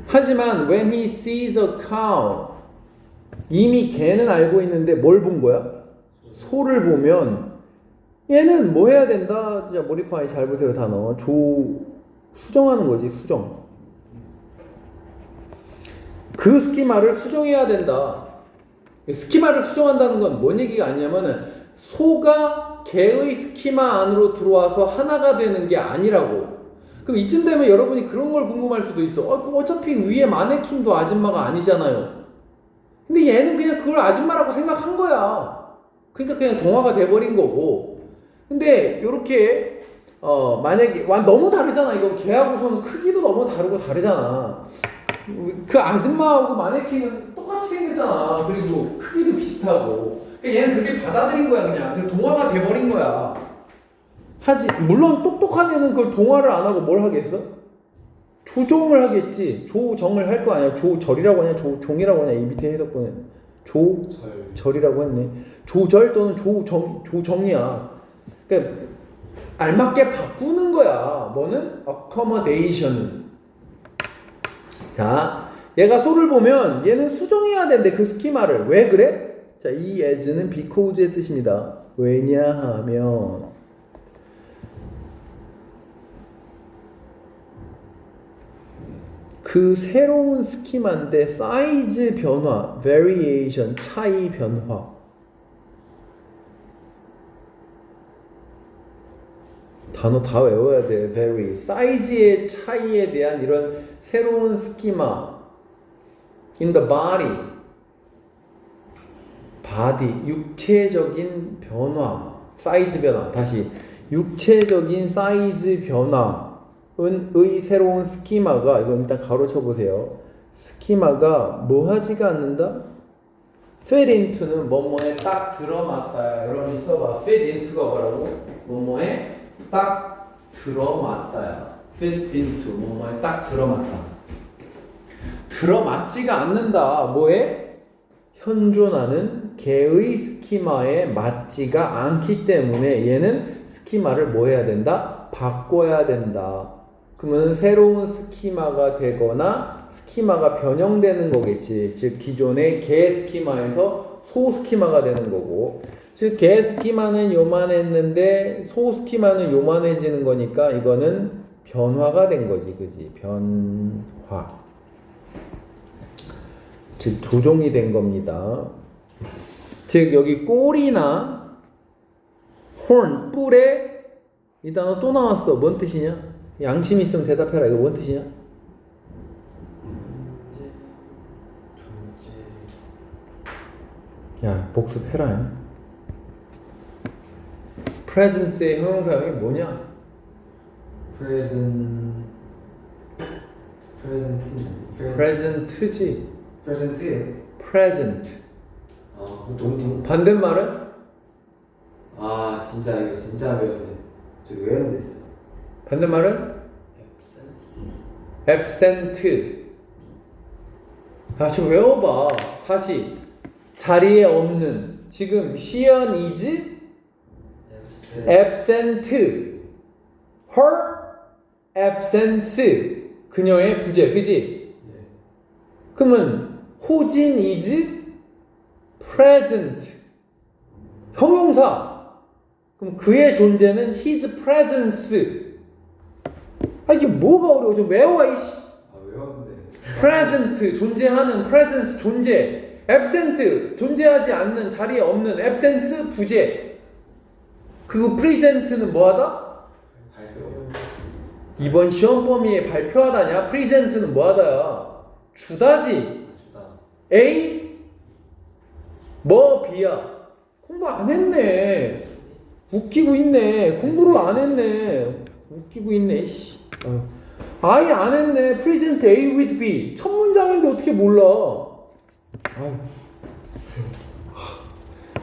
하지만 when he sees a cow, 이미 개는 알고 있는데 뭘 본 거야? 소를 보면 얘는 뭐 해야 된다? 자, modify 잘 보세요 단어. 수정하는 거지, 수정. 그 스키마를 수정해야 된다. 스키마를 수정한다는 건 뭔 얘기가 아니냐면은 소가 개의 스키마 안으로 들어와서 하나가 되는 게 아니라고. 그럼 이쯤 되면 여러분이 그런 걸 궁금할 수도 있어. 어차피 위에 마네킹도 아줌마가 아니잖아요. 근데 얘는 그냥 그걸 아줌마라고 생각한 거야. 그러니까 그냥 동화가 돼버린 거고. 근데 요렇게 만약에 너무 다르잖아. 이건 개하고 소는 크기도 너무 다르고 다르잖아. 그 아줌마하고 마네킹은 똑같이 생겼잖아. 그리고 크기도 비슷하고. 그러니까 얘는 그렇게 받아들인 거야. 그냥 동화가 돼버린 거야. 물론 똑똑한 애는 그걸 동화를 안 하고 뭘 하겠어? 조종을 하겠지. 조정을 할 거 아니야. 조절이라고 하냐, 조종이라고 하냐. 이 밑에 해석본은 조절이라고 했네. 조절 또는 조정이야. 그러니까 알맞게 바꾸는 거야. 뭐는? accommodation은. 자, 얘가 소를 보면 얘는 수정해야 되는데 그 스키마를. 왜 그래? 자, 이 as는 because의 뜻입니다. 왜냐하면 그 새로운 스키마인데 사이즈 변화, variation, 차이 변화. 단어 다 외워야 돼. vary. 사이즈의 차이에 대한 이런 새로운 스키마. in the body. 육체적인 변화. 사이즈 변화. 다시. 육체적인 사이즈 변화의 새로운 스키마가, 이건 일단 가로쳐 보세요. 스키마가 뭐 하지가 않는다? fit into는 뭐뭐에 딱 들어맞다야. 여러분이 써봐. fit into가 뭐라고? 뭐뭐에 딱 들어맞다야. fit into 뭐뭐에 딱 들어맞다. 들어맞지가 않는다. 뭐에? 현존하는 개의 스키마에 맞지가 않기 때문에 얘는 스키마를 뭐 해야 된다? 바꿔야 된다. 그러면 새로운 스키마가 되거나 스키마가 변형되는 거겠지. 즉 기존의 개 스키마에서 소 스키마가 되는 거고, 즉 개 스키마는 요만했는데 소 스키마는 요만해지는 거니까 이거는 변화가 된 거지. 그지? 변화. 즉 조종이 된 겁니다. 즉 여기 꼬리나 horn, 뿔에 이 단어 또 나왔어. 뭔 뜻이냐? 양심 있으면 대답해라. 이거 뭔 뜻이냐? 야, 복습해라. presence의 형용사형이 뭐냐? present지. present지. present. present. 반대말은? 진짜 이거 진짜 외웠네. 저 외웠댔어. 반대말은? absent. 좀 외워봐. 다시. 자리에 없는. 지금 시연 is absent. her absence. 그녀의 부재. 그지? 네. 그러면 호진 is present. 형용사. 그럼 그의 존재는 his presence. 이게 뭐가 어려워? 좀 외워. 외웠는데. present 존재하는, presence 존재, absent 존재하지 않는, 자리에 없는, absence 부재. 그리고 present는 뭐하다? 이번 시험 범위에 발표하다냐? present는 뭐하다야? 주다지. 주다. A 뭐 B야. 공부 안 했네. 웃기고 있네. 공부를 안 했네. 웃기고 있네. 아예 안 했네. present A with B. 첫 문장인데 어떻게 몰라?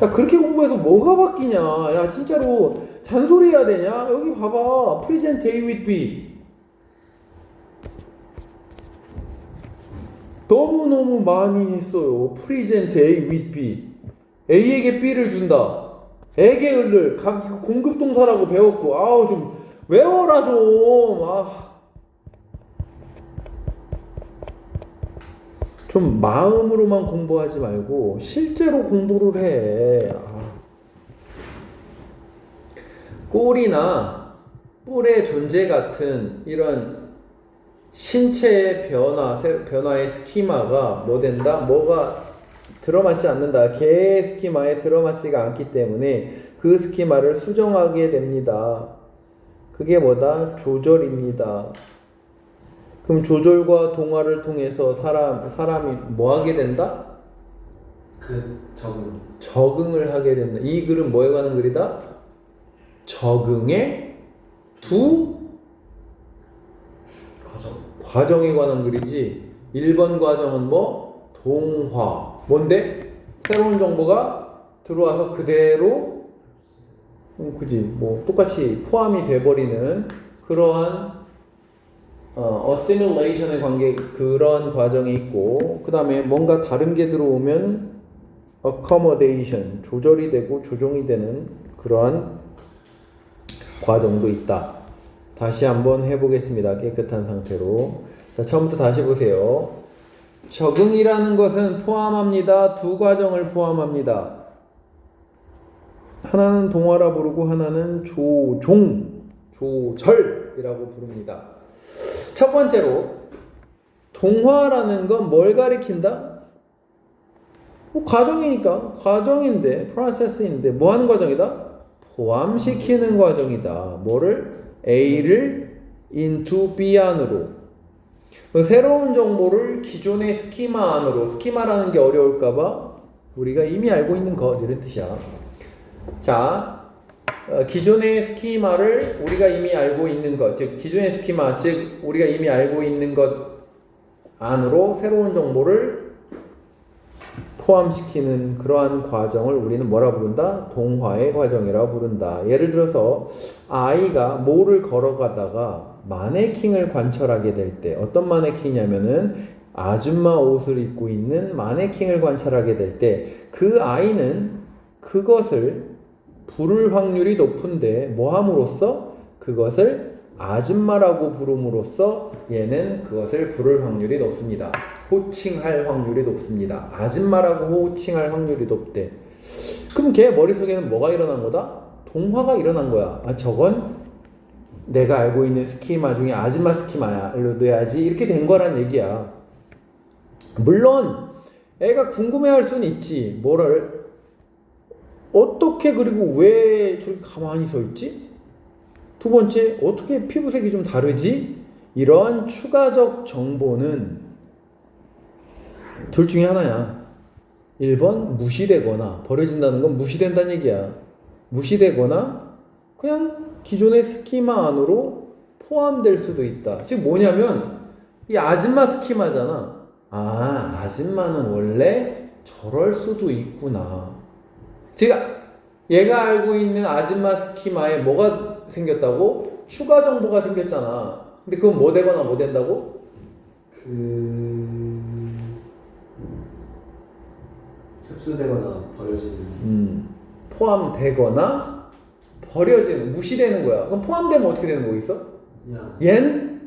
야, 그렇게 공부해서 뭐가 바뀌냐? 야, 진짜로 잔소리 해야 되냐? 여기 봐봐. present A with B. 너무너무 많이 했어요. 프리젠트 A with B. A에게 B를 준다. 에게 을을 각 공급동사라고 배웠고, 아우 좀 외워라 좀. 좀 마음으로만 공부하지 말고 실제로 공부를 해. 꼴이나 뿔의 존재 같은 이런 신체의 변화의 스키마가 뭐 된다? 뭐가 들어맞지 않는다. 개의 스키마에 들어맞지가 않기 때문에 그 스키마를 수정하게 됩니다. 그게 뭐다? 조절입니다. 그럼 조절과 동화를 통해서 사람이 뭐 하게 된다? 적응을 하게 된다. 이 글은 뭐에 관한 글이다? 적응의 두 과정에 관한 글이지. 1번 과정은 뭐? 동화. 뭔데? 새로운 정보가 들어와서 그대로 그지 뭐 똑같이 포함이 돼버리는 그러한 assimilation의 관계 그런 과정이 있고, 그 다음에 뭔가 다른 게 들어오면 accommodation 조절이 되고 조정이 되는 그러한 과정도 있다. 다시 한번 해보겠습니다. 깨끗한 상태로. 자, 처음부터 다시 보세요. 적응이라는 것은 포함합니다. 두 과정을 포함합니다. 하나는 동화라 부르고 하나는 조절이라고 부릅니다. 첫 번째로 동화라는 건 뭘 가리킨다? 과정이니까 과정인데 프로세스인데 뭐 하는 과정이다? 포함시키는 과정이다. 뭐를? A를 into B 안으로. 새로운 정보를 기존의 스키마 안으로. 스키마라는 게 어려울까봐 우리가 이미 알고 있는 것 이런 뜻이야. 자, 기존의 스키마를 우리가 이미 알고 있는 것, 즉 기존의 스키마, 즉 우리가 이미 알고 있는 것 안으로 새로운 정보를 포함시키는 그러한 과정을 우리는 뭐라 부른다? 동화의 과정이라고 부른다. 예를 들어서 아이가 몰을 걸어가다가 마네킹을 관찰하게 될 때, 어떤 마네킹이냐면은 아줌마 옷을 입고 있는 마네킹을 관찰하게 될 때 그 아이는 그것을 부를 확률이 높은데 뭐 함으로써? 그것을 아줌마라고 부름으로써 얘는 그것을 부를 확률이 높습니다. 호칭할 확률이 높습니다. 아줌마라고 호칭할 확률이 높대. 그럼 걔 머릿속에는 뭐가 일어난 거다? 동화가 일어난 거야. 저건 내가 알고 있는 스키마 중에 아줌마 스키마야. 일로 넣어야지. 이렇게 된 거란 얘기야. 물론 애가 궁금해할 수는 있지. 뭐를 어떻게 그리고 왜 저렇게 가만히 서 있지? 두 번째, 어떻게 피부색이 좀 다르지? 이런 추가적 정보는 둘 중에 하나야. 1번 무시되거나, 버려진다는 건 무시된다는 얘기야. 무시되거나 그냥 기존의 스키마 안으로 포함될 수도 있다. 즉 뭐냐면 이 아줌마 스키마잖아. 아줌마는 원래 저럴 수도 있구나. 즉 얘가 알고 있는 아줌마 스키마에 뭐가 생겼다고? 추가 정보가 생겼잖아. 근데 그건 뭐 되거나 뭐 된다고? 흡수되거나 버려지는. 포함되거나 버려지는, 무시되는 거야. 그럼 포함되면 어떻게 되는 거 있어? 얜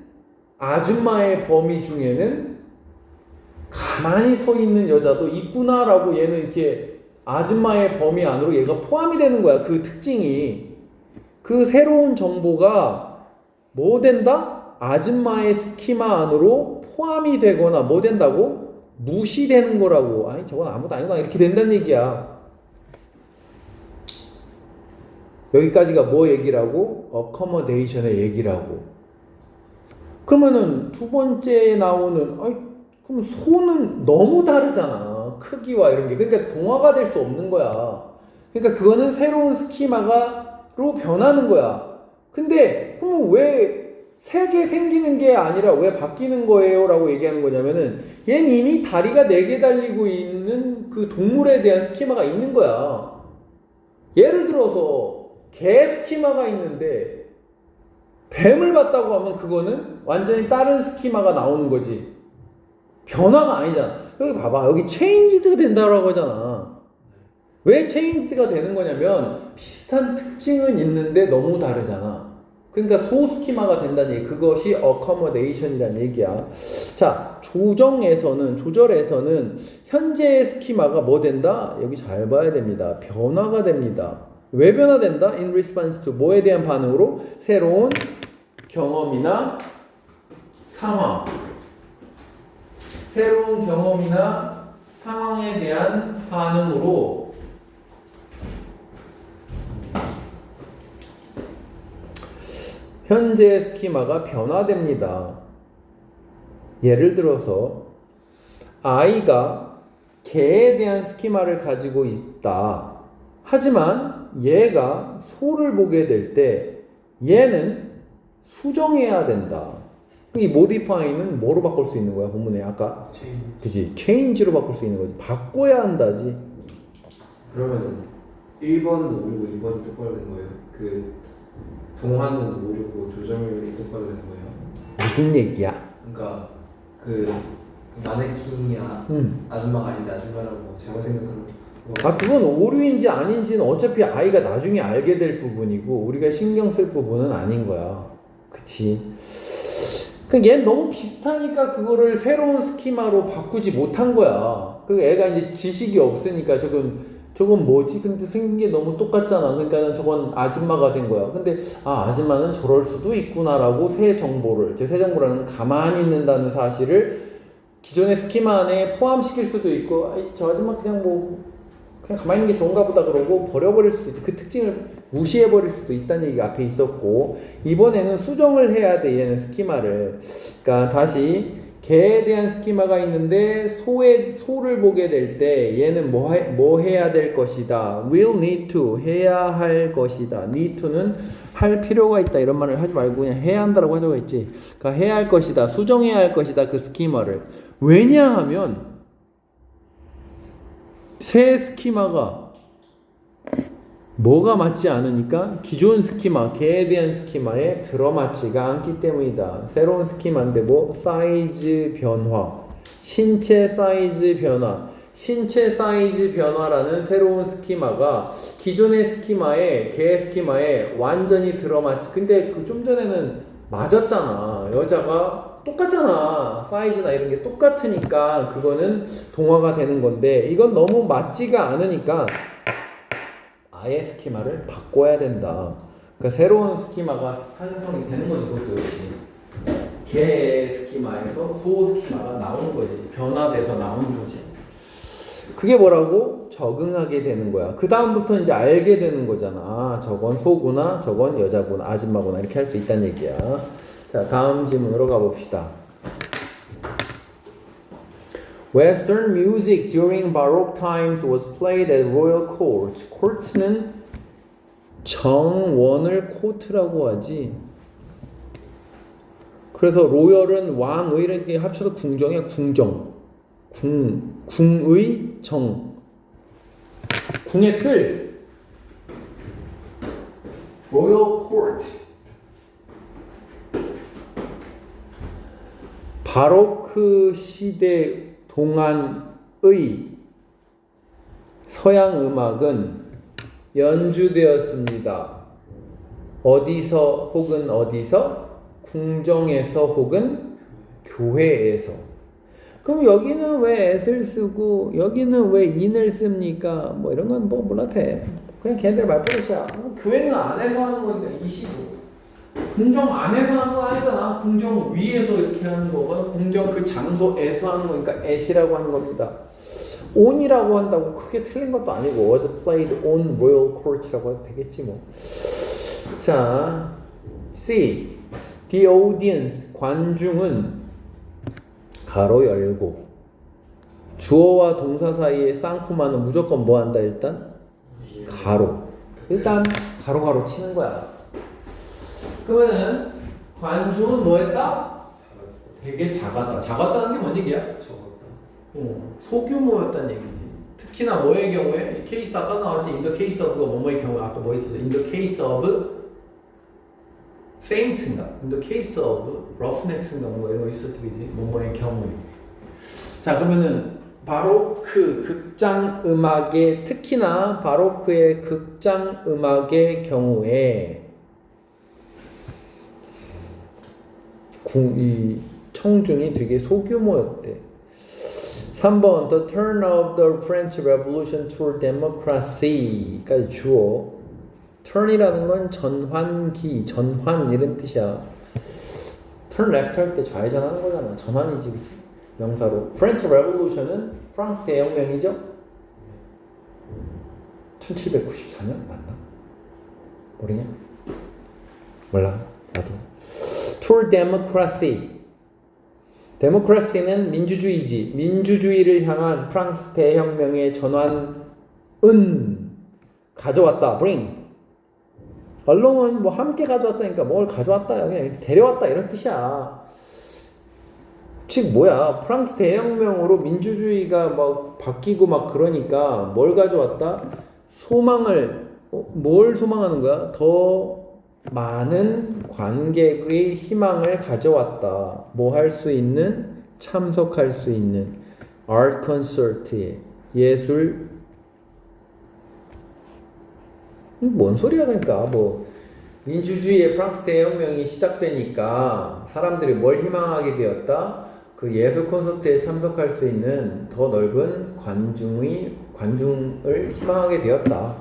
아줌마의 범위 중에는 가만히 서 있는 여자도 있구나라고 얘는 이렇게 아줌마의 범위 안으로 얘가 포함이 되는 거야. 그 특징이. 그 새로운 정보가 뭐 된다? 아줌마의 스키마 안으로 포함이 되거나 뭐 된다고? 무시되는 거라고. 아니 저건 아무도 아니구나 이렇게 된다는 얘기야. 여기까지가 뭐 얘기라고? accommodation의 얘기라고. 그러면은 두 번째 나오는 그럼 소는 너무 다르잖아. 크기와 이런 게. 그러니까 동화가 될 수 없는 거야. 그러니까 그거는 새로운 스키마로 변하는 거야. 근데 그럼 왜 새게 생기는 게 아니라 왜 바뀌는 거예요? 라고 얘기하는 거냐면은 얘는 이미 다리가 4개 달리고 있는 그 동물에 대한 스키마가 있는 거야. 예를 들어서 개 스키마가 있는데 뱀을 봤다고 하면 그거는 완전히 다른 스키마가 나오는 거지. 변화가 아니잖아. 여기 봐봐. 여기 changed가 된다라고 하잖아. 왜 changed가 되는 거냐면 비슷한 특징은 있는데 너무 다르잖아. 그러니까 소 스키마가 된다는 얘기. 그것이 accommodation이라는 얘기야. 자, 조절에서는 현재의 스키마가 뭐 된다? 여기 잘 봐야 됩니다. 변화가 됩니다. 왜 변화된다? In response to 뭐에 대한 반응으로? 새로운 경험이나 상황. 새로운 경험이나 상황에 대한 반응으로 현재 스키마가 변화됩니다. 예를 들어서 아이가 개에 대한 스키마를 가지고 있다. 하지만 얘가 소를 보게 될 때 얘는 수정해야 된다. 이 modify는 뭐로 바꿀 수 있는 거야? 본문에 아까 그지? change로 바꿀 수 있는 거지. 바꿔야 한다지. 그러면 1번은 오류고 2번이 똑바로 된 거예요? 그 동화는 오류고 조정률이 똑바로 된 거예요? 무슨 얘기야? 그러니까 그 마네킹이 아줌마가 아닌데 아줌마라고 잘못 생각하는 거. 아, 그건 오류인지 아닌지는 어차피 아이가 나중에 알게 될 부분이고 우리가 신경 쓸 부분은 아닌 거야. 그치? 그러니까 얘는 너무 비슷하니까 그거를 새로운 스키마로 바꾸지 못한 거야. 그 애가 이제 지식이 없으니까 저건 뭐지? 근데 생긴 게 너무 똑같잖아. 그러니까 저건 아줌마가 된 거야. 근데 아줌마는 저럴 수도 있구나라고 새 정보를 가만히 있는다는 사실을 기존의 스키마 안에 포함시킬 수도 있고 저 아줌마 그냥 가만히 있는 게 좋은가 보다 그러고 버려버릴 수도 있고 그 특징을 무시해버릴 수도 있다는 얘기가 앞에 있었고 이번에는 수정을 해야 돼 얘는 스키마를. 그러니까 다시 개에 대한 스키마가 있는데 소를 보게 될 때 얘는 뭐 해야 될 것이다. will need to 해야 할 것이다. need to는 할 필요가 있다 이런 말을 하지 말고 그냥 해야 한다라고 하자고 했지. 그러니까 해야 할 것이다. 수정해야 할 것이다. 그 스키마를. 왜냐하면 새 스키마가 뭐가 맞지 않으니까 기존 스키마, 개에 대한 스키마에 들어맞지가 않기 때문이다. 새로운 스키마인데 사이즈 변화, 신체 사이즈 변화, 신체 사이즈 변화라는 새로운 스키마가 기존의 스키마에, 개 스키마에 완전히 들어맞지. 근데 그 좀 전에는 맞았잖아. 여자가 똑같잖아. 사이즈나 이런 게 똑같으니까 그거는 동화가 되는 건데 이건 너무 맞지가 않으니까 아예 스키마를 바꿔야 된다. 그러니까 새로운 스키마가 상성이 되는 거지. 그것도 역시 개 스키마에서 소 스키마가 나오는 거지. 변화돼서 나오는 거지. 그게 뭐라고? 적응하게 되는 거야. 그 다음부터 이제 알게 되는 거잖아. 저건 소구나, 저건 여자구나, 아줌마구나 이렇게 할 수 있다는 얘기야. 자, 다음 질문으로 가봅시다. Western music during Baroque times was played at royal courts. court는 정원을 코트라고 하지. 그래서 로열은 왕의 이렇게 합쳐서 궁정이야. 궁의 정. 궁의 뜰. royal court. 바로크 시대 동안의 서양 음악은 연주되었습니다. 어디서 혹은 어디서? 궁정에서 혹은 교회에서. 그럼 여기는 왜 s를 쓰고 여기는 왜 in을 씁니까? 이런 건 몰라도 돼. 그냥 걔네들 말버릇이야. 교회는 안에서 하는 거니까 이시고. 궁정 안에서 하는 거 아니잖아. 궁정 위에서 이렇게 하는 거거든. 궁정 그 장소에서 하는 거니까 at이라고 하는 겁니다. on이라고 한다고 크게 틀린 것도 아니고 was played on royal court라고 해도 되겠지 뭐. 자, C. The audience 관중은 가로 열고 주어와 동사 사이에 쌍코마는 무조건 뭐 한다 일단? 가로. 일단 가로 치는 거야. 그러면은 관중은 뭐 했다? 되게 작았다. 작았다는 게 뭔 얘기야? 적었다. 소규모였다는 얘기지. 특히나 뭐의 경우에? 이 케이스 아까 나왔지. In the case of가 뭐뭐의 경우에 아까 뭐 있었어? In the case of saint인가? In the case of roughnecks인가 뭐 이런 거 있었지, 그지? 뭐뭐의 경우에. 자, 그러면은 바로크 극장 음악의 특히나 바로크의 극장 음악의 경우에 이 청중이 되게 소규모였대. 3번 The turn of the French Revolution toward democracy까지 주어. turn이라는 건 전환기, 전환 이런 뜻이야. turn left 할 때 좌회전하는 거잖아. 전환이지, 그치? 명사로. French Revolution은 프랑스 대혁명이죠? 1794년 맞나? 모르냐? 몰라. 나도. Toward democracy. 데모크라시는 민주주의지. 민주주의를 향한 프랑스 대혁명의 전환은 가져왔다. bring. along은 뭐 함께 가져왔다니까 뭘 가져왔다. 그냥 데려왔다 이런 뜻이야. 즉 뭐야? 프랑스 대혁명으로 민주주의가 막 바뀌고 막 그러니까 뭘 가져왔다? 소망을 뭘 소망하는 거야? 더 많은 관객의 희망을 가져왔다. 뭐 할 수 있는? 참석할 수 있는 art concert에 예술 뭔 소리야 그러니까 뭐 민주주의의 프랑스 대혁명이 시작되니까 사람들이 뭘 희망하게 되었다? 그 예술 콘서트에 참석할 수 있는 더 넓은 관중을 희망하게 되었다.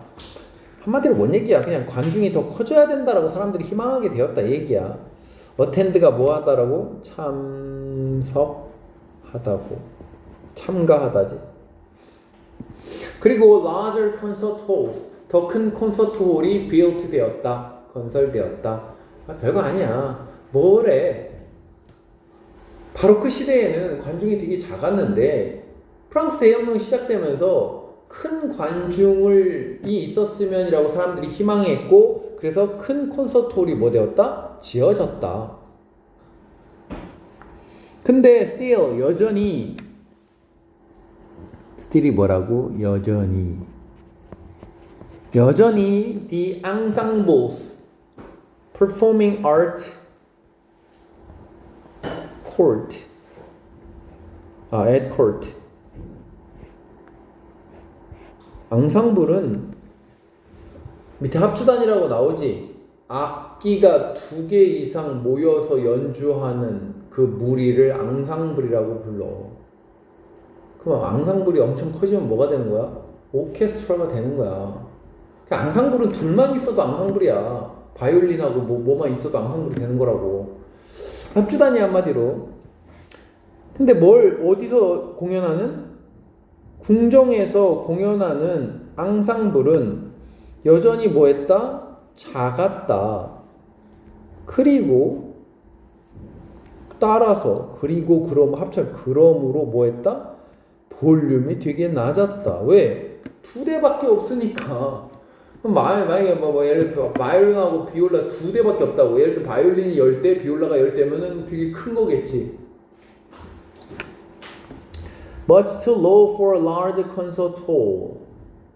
한마디로 뭔 얘기야? 그냥 관중이 더 커져야 된다라고 사람들이 희망하게 되었다 이 얘기야. attend가 뭐 하다라고? 참석하다고. 참가하다지. 그리고 larger concert halls, 더 큰 콘서트 홀이 built 되었다. 건설되었다. 별거 아니야. 뭐래? 바로 그 시대에는 관중이 되게 작았는데 프랑스 대혁명 시작되면서 큰 관중이 있었으면이라고 사람들이 희망했고 그래서 큰 콘서트홀이 뭐 되었다? 지어졌다. 근데 still 여전히 still이 뭐라고? 여전히 the ensembles performing art court at court 앙상블은 밑에 합주단이라고 나오지. 악기가 2개 이상 모여서 연주하는 그 무리를 앙상블이라고 불러. 그럼 앙상블이 엄청 커지면 뭐가 되는 거야? 오케스트라가 되는 거야. 그냥 앙상블은 둘만 있어도 앙상블이야. 바이올린하고 뭐만 있어도 앙상블이 되는 거라고. 합주단이 한마디로. 근데 어디서 공연하는? 궁정에서 공연하는 앙상블은 여전히 뭐 했다? 작았다. 그리고 따라서 그리고 그럼 합쳐 그러므로 뭐 했다? 볼륨이 되게 낮았다. 왜? 2대밖에 없으니까. 만약에 예를 들어 바이올린하고 비올라 2대밖에 없다고. 예를 들어 바이올린이 10대, 비올라가 10대면은 되게 큰 거겠지. Much too low for a large concert hall.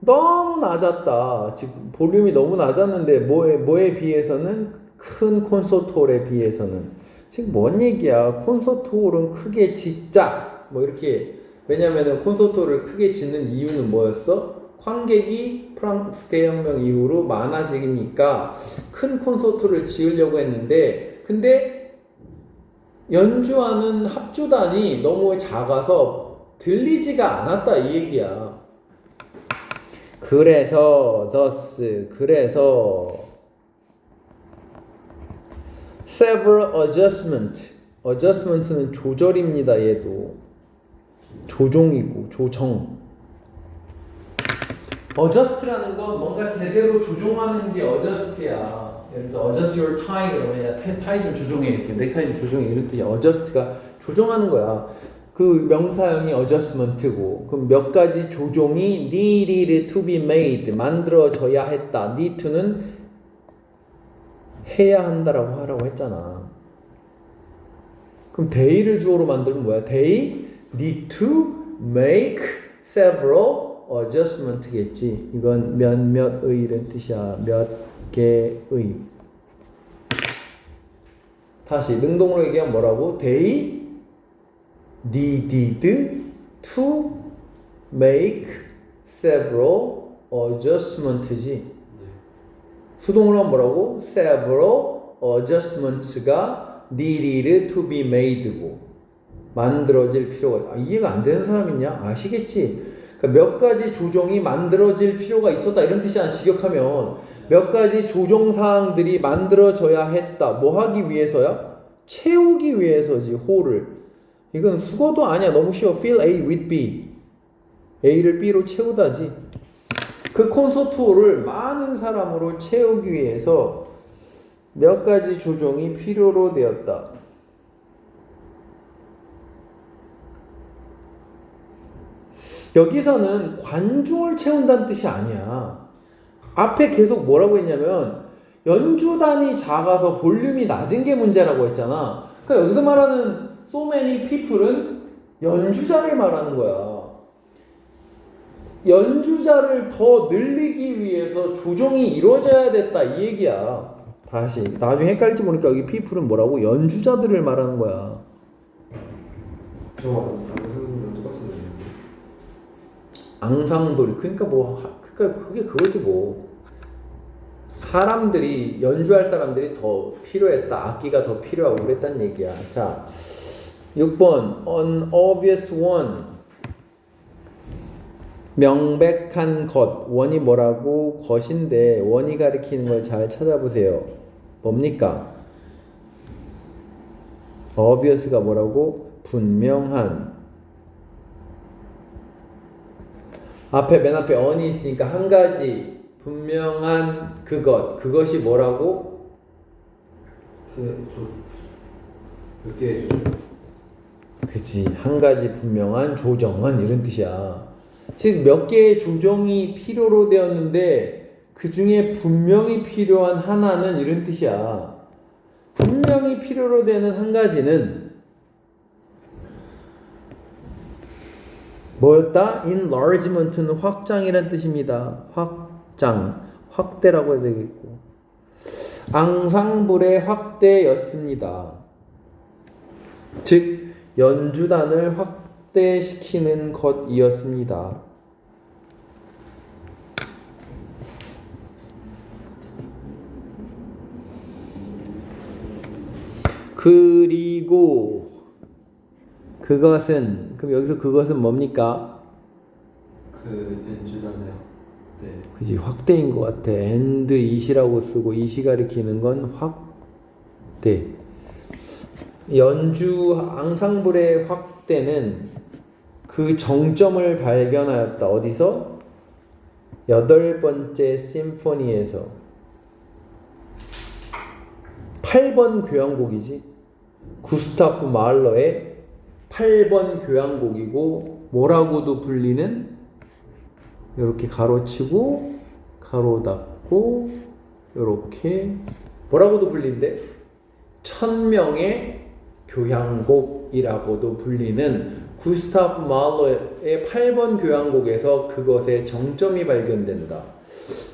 너무 낮았다. 지금 볼륨이 너무 낮았는데 뭐에 비해서는 큰 콘서트홀에 비해서는 지금 뭔 얘기야? 콘서트홀은 크게 짓자. 뭐 이렇게 왜냐면은 콘서트홀을 크게 짓는 이유는 뭐였어? 관객이 프랑스 대혁명 이후로 많아지니까 큰 콘서트를 지으려고 했는데 근데 연주하는 합주단이 너무 작아서 들리지가 않았다 이 얘기야. 그래서 several adjustment는 조절입니다. 얘도 조종이고 조정. adjust라는 건 뭔가 제대로 조종하는 게 adjust야. 예를 들어 adjust your tie 그러면 야 타이 좀 조정해 이렇게 넥타이 좀 조정해 이런 뜻이야. adjust가 조정하는 거야. 그 명사형이 adjustment고 그럼 몇 가지 조종이 needed to be made 만들어져야 했다. need to는 해야 한다라고 하라고 했잖아. 그럼 they를 주어로 만들면 뭐야? they need to make several adjustment겠지. 이건 몇몇의 이런 뜻이야. 몇 개의. 다시 능동으로 얘기하면 뭐라고? They needed to make several adjustments지. 네. 수동으로 하면 뭐라고? several adjustments가 needed to be made고 만들어질 필요가 이해가 안 되는 사람 있냐? 아시겠지? 그러니까 몇 가지 조정이 만들어질 필요가 있었다 이런 뜻이 직역하면 몇 가지 조정 사항들이 만들어져야 했다. 뭐 하기 위해서야? 채우기 위해서지. 홀을. 이건 수거도 아니야. 너무 쉬워. fill A with B. A를 B로 채우다지. 그 콘서트 홀을 많은 사람으로 채우기 위해서 몇 가지 조정이 필요로 되었다. 여기서는 관중을 채운다는 뜻이 아니야. 앞에 계속 뭐라고 했냐면 연주단이 작아서 볼륨이 낮은 게 문제라고 했잖아. 그러니까 여기서 말하는 so many people은 연주자를 말하는 거야. 연주자를 더 늘리기 위해서 조정이 이루어져야 됐다 이 얘기야. 다시 나중에 헷갈릴지 모르니까 여기 people은 뭐라고? 연주자들을 말하는 거야. 저 앙상블이랑 똑같은 거예요. 앙상블 그러니까 그러니까 그게 그거지 뭐. 사람들이 연주할 사람들이 더 필요했다. 악기가 더 필요하고 그랬다는 얘기야. 자, 6번 an obvious one 명백한 것. 원이 뭐라고? 것인데 원이 가리키는 걸 잘 찾아보세요. 뭡니까? obvious가 뭐라고? 분명한. 맨 앞에 on이 있으니까 한 가지 분명한 그것이 뭐라고? 몇 개의 조정? 그치. 한 가지 분명한 조정은 이런 뜻이야. 즉 몇 개의 조정이 필요로 되었는데 그 중에 분명히 필요한 하나는 이런 뜻이야. 분명히 필요로 되는 한 가지는 뭐였다? enlargement는 확장이란 뜻입니다. 확장, 확대라고 해야 되겠고 앙상블의 확대였습니다. 즉 연주단을 확대시키는 것이었습니다. 그리고 그것은 그럼 여기서 그것은 뭡니까? 그 연주단의 네. 그지 확대인 것 같아. and it이라고 쓰고 it이 가리키는 건 확대. 연주 앙상블의 확대는 그 정점을 발견하였다. 어디서? 8번째 심포니에서 8번 교향곡이지. 구스타프 마할러의 8번 교향곡이고 뭐라고도 불리는 이렇게 가로치고 가로 닫고 이렇게 뭐라고도 불린대? 1000명의 교향곡이라고도 불리는 구스타프 마할러의 8번 교향곡에서 그것의 정점이 발견된다.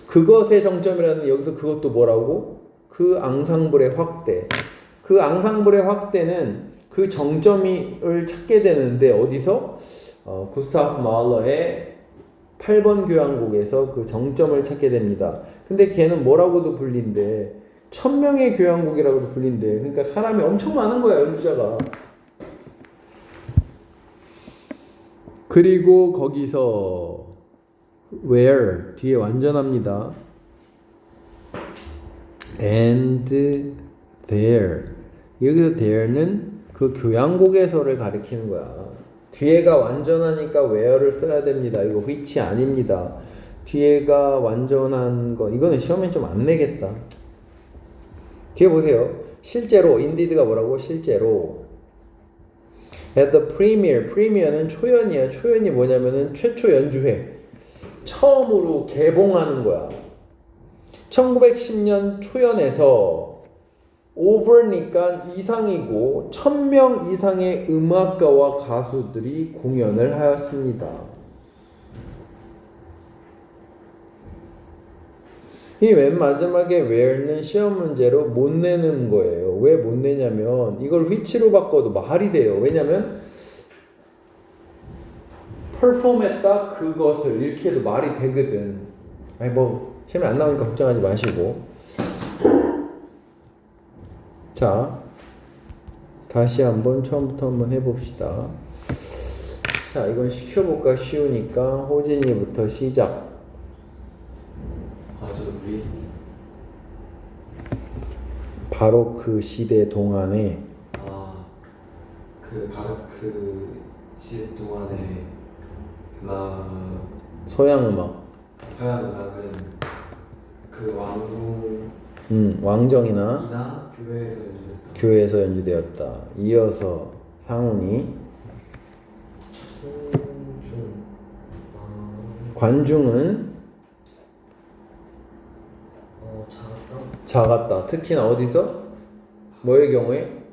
그것의 정점이라는 여기서 그것도 뭐라고? 그 앙상블의 확대. 그 앙상블의 확대는 그 정점을 찾게 되는데 어디서? 구스타프 마할러의 8번 교향곡에서 그 정점을 찾게 됩니다. 근데 걔는 뭐라고도 불린대? 1000명의 교향곡이라고도 불린대. 그러니까 사람이 엄청 많은 거야, 연주자가. 그리고 거기서 where 뒤에 완전합니다. and there. 여기서 there는 그 교향곡에서를 가리키는 거야. 뒤에가 완전하니까 where를 써야 됩니다. 이거 which 아닙니다. 뒤에가 완전한 거 이거는 시험에 좀 안 내겠다. 뒤에 보세요. 실제로 indeed가 뭐라고? 실제로 at the premiere. premiere는 초연이야. 초연이 뭐냐면은 최초 연주회. 처음으로 개봉하는 거야. 1910년 초연에서 over니까 이상이고 1000명 이상의 음악가와 가수들이 공연을 하였습니다. 이 맨 마지막에 where는 시험 문제로 못 내는 거예요. 왜 못 내냐면 이걸 which로 바꿔도 말이 돼요. 왜냐면 perform했다 그것을 이렇게 해도 말이 되거든. 아니 뭐 시험에 안 나오니까 걱정하지 마시고. 자, 다시 한번 처음부터 한번 해봅시다. 자, 이건 시켜볼까 쉬우니까 호진이부터 시작. 아주 리스 바로 그 시대 동안에 그 바로 그 시대 동안에 음악 서양 음악, 서양 음악은 그 왕궁 왕정이나 이나 교회에서 연주됐다. 교회에서 연주되었다. 이어서 상훈이 중 관중은 작았다. 작았다. 특히나 어디서? 뭐의 경우에?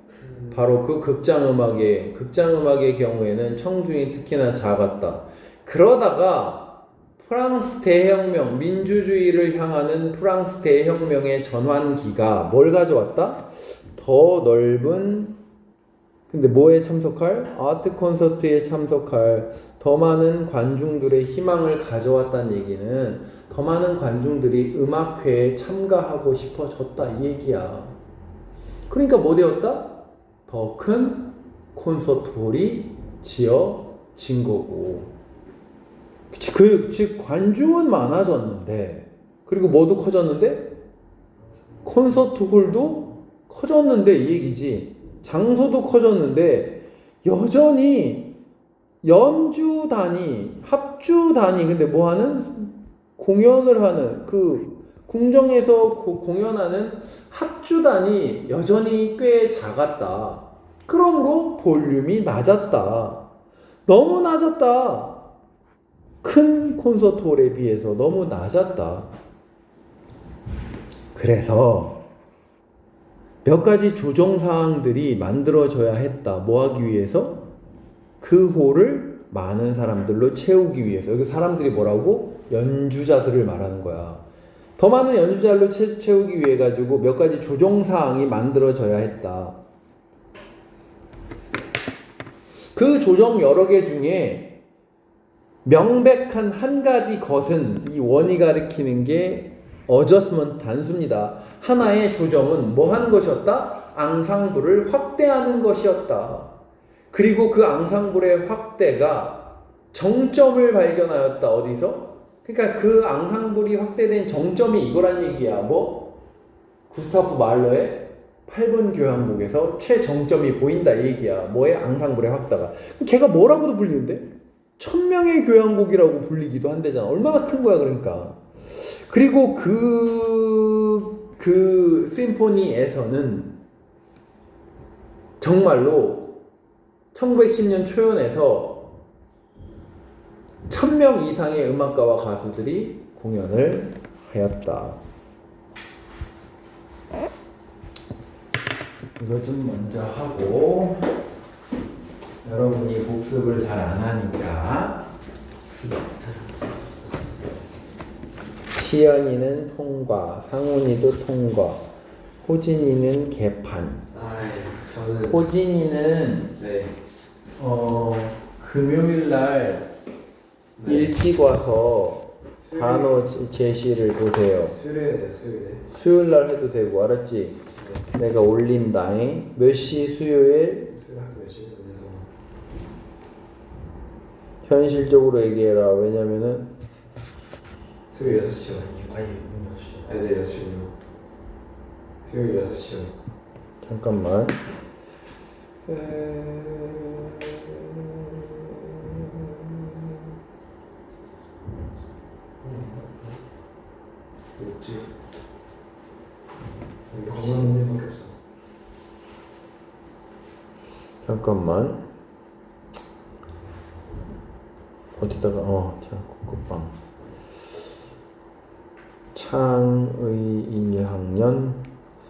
바로 그 극장음악의 경우에는 청중이 특히나 작았다. 그러다가 프랑스 대혁명, 민주주의를 향하는 프랑스 대혁명의 전환기가 뭘 가져왔다? 더 넓은, 근데 뭐에 참석할? 아트 콘서트에 참석할 더 많은 관중들의 희망을 가져왔다는 얘기는 더 많은 관중들이 음악회에 참가하고 싶어졌다 이 얘기야. 그러니까 뭐 되었다? 더 큰 콘서트홀이 지어진 거고. 즉 관중은 많아졌는데, 그리고 뭐도 커졌는데? 콘서트홀도 커졌는데 이 얘기지. 장소도 커졌는데 여전히 연주단이, 합주단이 근데 뭐 하는? 공연을 하는, 그 궁정에서 공연하는 합주단이 여전히 꽤 작았다. 그러므로 볼륨이 낮았다. 너무 낮았다. 큰 콘서트홀에 비해서 너무 낮았다. 그래서 몇 가지 조정사항들이 만들어져야 했다. 뭐 하기 위해서? 그 홀을 많은 사람들로 채우기 위해서. 여기 사람들이 뭐라고? 연주자들을 말하는 거야. 더 많은 연주자로 채우기 위해 가지고 몇 가지 조정사항이 만들어져야 했다. 그 조정 여러 개 중에 명백한 한 가지 것은 이 원이 가리키는 게 어저스먼트 단수입니다. 하나의 조정은 뭐 하는 것이었다? 앙상블을 확대하는 것이었다. 그리고 그 앙상블의 확대가 정점을 발견하였다. 어디서? 그러니까 그 앙상블이 확대된 정점이 이거란 얘기야. 뭐? 구스타프 말러의 8번 교향곡에서 최정점이 보인다 이 얘기야. 뭐의? 앙상블의 확대가. 걔가 뭐라고도 불리는데? 1000명의 교향곡이라고 불리기도 한대잖아. 얼마나 큰 거야 그러니까. 그리고 그 심포니에서는 정말로 1910년 초연에서 1000명 이상의 음악가와 가수들이 공연을 하였다. 이거 좀 먼저 하고, 여러분이 복습을 잘 안 하니까 시연이는 통과, 상훈이도 통과, 호진이는 개판. 저는 호진이는 네. 금요일날 네. 일찍 와서 단어 제시를 보세요. 수요일에 수요일에. 수요일날 해도 되고, 알았지? 네. 내가 올린다잉. 몇 시 수요일? 수요일 학교 몇 시에 돼서 현실적으로 얘기해라. 왜냐면은 수요일 6시요. 아니 네 6시요. 수요일 6시요. 잠깐만. 뭐지? 여기 건강님밖에 없어. 잠깐만. 어디다가 자 국어빵. 창의 1학년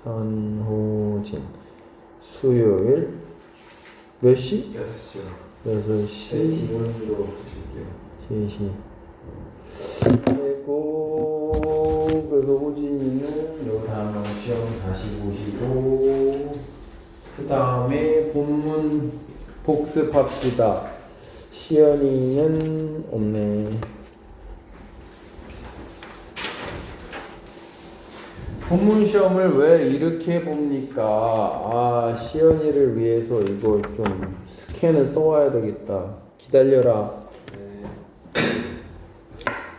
선호진. 수요일 몇 시? 6시요. 6시. 뒷문으로 같이 볼게요. 3시. 그리고 그래서 호진이는 요 단어 시험 다시 보시고, 그 다음에 본문 복습합시다. 시연이는 없네. 본문 시험을 왜 이렇게 봅니까? 아, 시연이를 위해서 이거 좀 스캔을 떠와야 되겠다. 기다려라.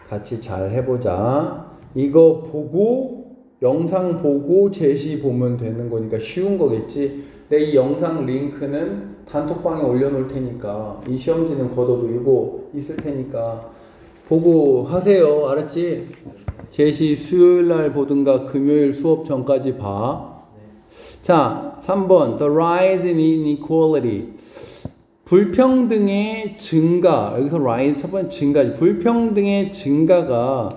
같이 잘 해보자. 이거 보고 영상 보고 제시 보면 되는 거니까 쉬운 거겠지. 근데 이 영상 링크는 단톡방에 올려놓을 테니까 이 시험지는 걷어도 이거 있을 테니까 보고 하세요. 알았지? 제시 수요일 날 보든가 금요일 수업 전까지 봐. 자, 3번 The rise in inequality. 불평등의 증가. 여기서 rise 첫 번째 증가지. 불평등의 증가가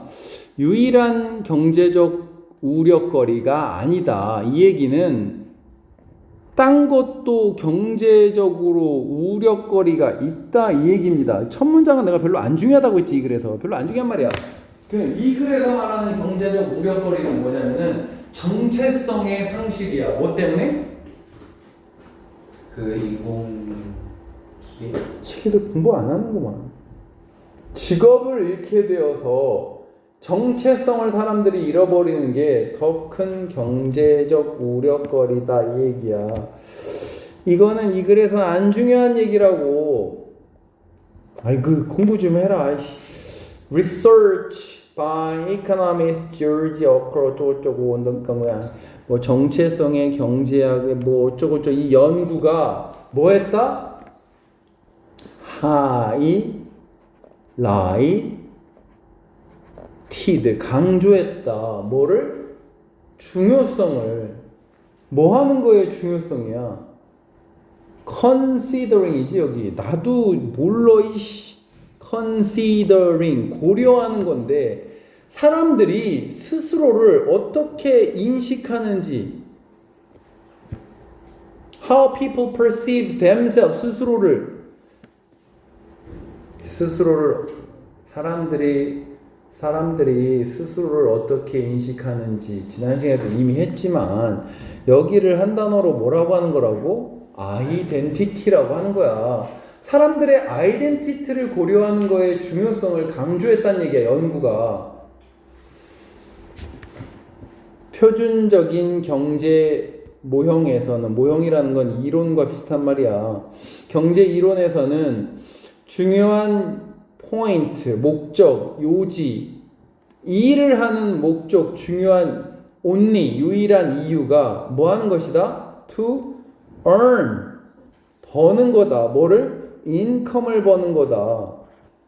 유일한 경제적 우려거리가 아니다. 이 얘기는 딴 것도 경제적으로 우려거리가 있다 이 얘기입니다. 첫 문장은 내가 별로 안 중요하다고 했지. 이 글에서 별로 안 중요한 말이야. 이 글에서 말하는 경제적 우려거리는 뭐냐면은 정체성의 상실이야. 뭐 때문에? 그 인공기계 새끼들 공부 안 하는구만. 직업을 잃게 되어서 정체성을 사람들이 잃어버리는 게 더 큰 경제적 우려거리다 이 얘기야. 이거는 이 글에서 안 중요한 얘기라고. 아이 그 공부 좀 해라. Research by economist George 어쩌고저쩌고 뭐야. 뭐 정체성의 경제학의 뭐 어쩌고저쩌고 이 연구가 뭐 했다? 하이라이티드 강조했다. 뭐를? 중요성을. 뭐 하는 거에 중요성이야? considering이지 여기. 나도 몰라 이씨. considering 고려하는 건데 사람들이 스스로를 어떻게 인식하는지 how people perceive themselves 스스로를 사람들이 스스로를 어떻게 인식하는지 지난 시간에도 이미 했지만 여기를 한 단어로 뭐라고 하는 거라고? 아이덴티티라고 하는 거야. 사람들의 아이덴티티를 고려하는 거에 중요성을 강조했다는 얘기야. 연구가. 표준적인 경제 모형에서는 모형이라는 건 이론과 비슷한 말이야. 경제 이론에서는 중요한 포인트, 목적, 요지, 이 일을 하는 목적, 중요한 only, 유일한 이유가 뭐 하는 것이다? To earn, 버는 거다. 뭐를? income을 버는 거다.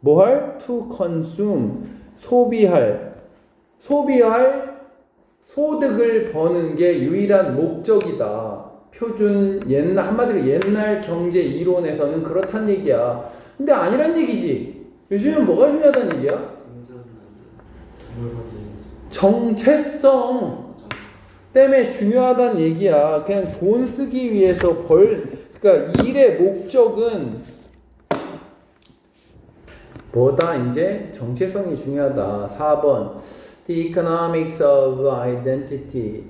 뭐 할? To consume, 소비할 소득을 버는 게 유일한 목적이다. 표준 한마디로 옛날 경제 이론에서는 그렇단 얘기야. 근데 아니란 얘기지. 요즘엔 뭐가 중요하다는 얘기야? 정체성 때문에 중요하다는 얘기야. 그냥 돈 쓰기 위해서 그러니까 일의 목적은 뭐다? 이제 정체성이 중요하다. 4번 The economics of identity.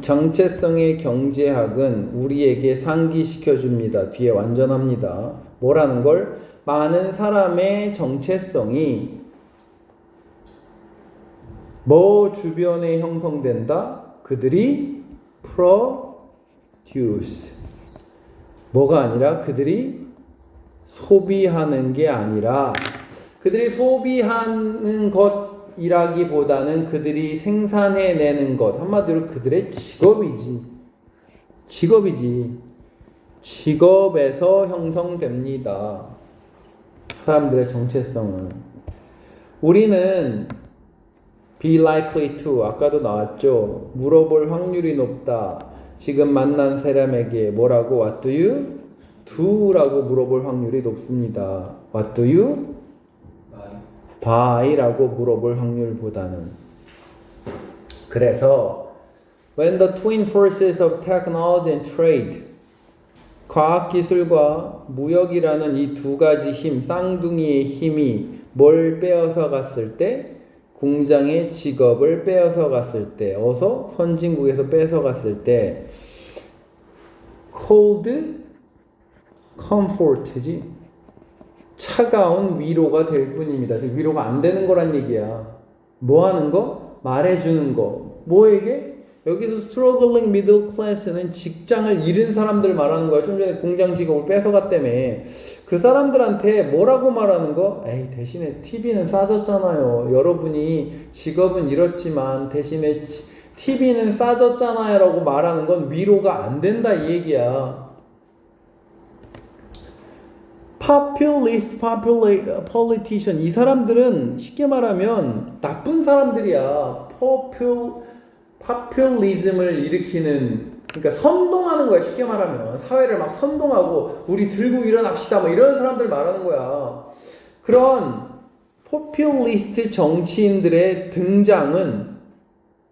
정체성의 경제학은 우리에게 상기시켜줍니다. 뒤에 완전합니다. 뭐라는 걸? 많은 사람의 정체성이 뭐 주변에 형성된다? 그들이 produce. 뭐가 아니라 그들이 소비하는 게 아니라 그들이 소비하는 것이라기보다는 그들이 생산해내는 것. 한마디로 그들의 직업이지. 직업에서 형성됩니다. 사람들의 정체성은. 우리는 be likely to, 아까도 나왔죠. 물어볼 확률이 높다. 지금 만난 사람에게 뭐라고? What do you do? 라고 물어볼 확률이 높습니다. What do you buy? 라고 물어볼 확률보다는. 그래서 when the twin forces of technology and trade, 과학기술과 무역이라는 이 두 가지 힘, 쌍둥이의 힘이 뭘 빼앗아 갔을 때? 공장의 직업을 빼앗아 갔을 때, 어서 선진국에서 뺏어 갔을 때, cold comfort지. 차가운 위로가 될 뿐입니다. 즉 위로가 안 되는 거란 얘기야. 뭐 하는 거? 말해주는 거. 뭐에게? 여기서 struggling middle class는 직장을 잃은 사람들 말하는 거야. 좀 전에 공장 직업을 뺏어갔다며. 그 사람들한테 뭐라고 말하는 거? 에이, 대신에 TV는 싸졌잖아요. 여러분이 직업은 잃었지만 대신에 TV는 싸졌잖아요 라고 말하는 건 위로가 안 된다 이 얘기야. populist, politician 이 사람들은 쉽게 말하면 나쁜 사람들이야. populism을 일으키는 그러니까 선동하는 거야. 쉽게 말하면 사회를 막 선동하고 우리 들고 일어납시다 뭐 이런 사람들 말하는 거야. 그런 포퓰리스트 정치인들의 등장은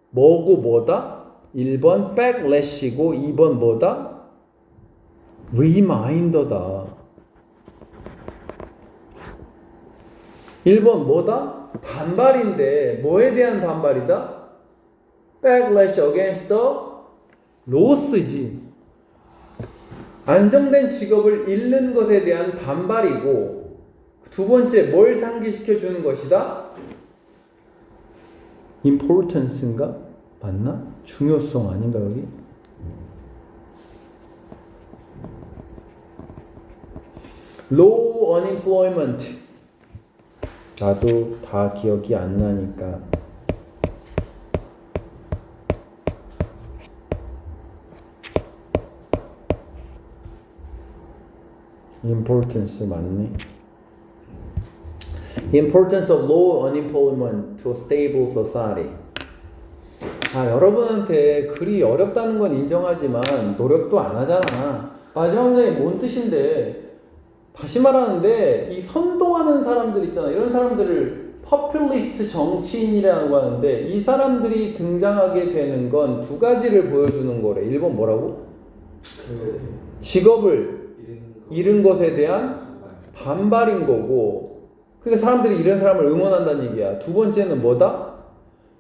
뭐고 뭐다? 1번 backlash이고 2번 뭐다? reminder다. 1번 뭐다? 반발인데 뭐에 대한 반발이다? backlash against the loss지. 안정된 직업을 잃는 것에 대한 반발이고 두 번째 뭘 상기시켜 주는 것이다? importance인가? 맞나? 중요성 아닌가 여기? low unemployment 나도 다 기억이 안 나니까 importance 맞네. Importance of low unemployment to a stable society. 여러분한테 글이 어렵다는 건 인정하지만 노력도 안 하잖아. 마지막 문장이 뭔 뜻인데? 다시 말하는데 이 선동하는 사람들 있잖아. 이런 사람들을 퍼퓰리스트 정치인이라고 하는데 이 사람들이 등장하게 되는 건 두 가지를 보여주는 거래. 1번 뭐라고? 직업을 잃은 것에 대한 반발인 거고 그러니까 사람들이 이런 사람을 응원한다는 얘기야. 두 번째는 뭐다?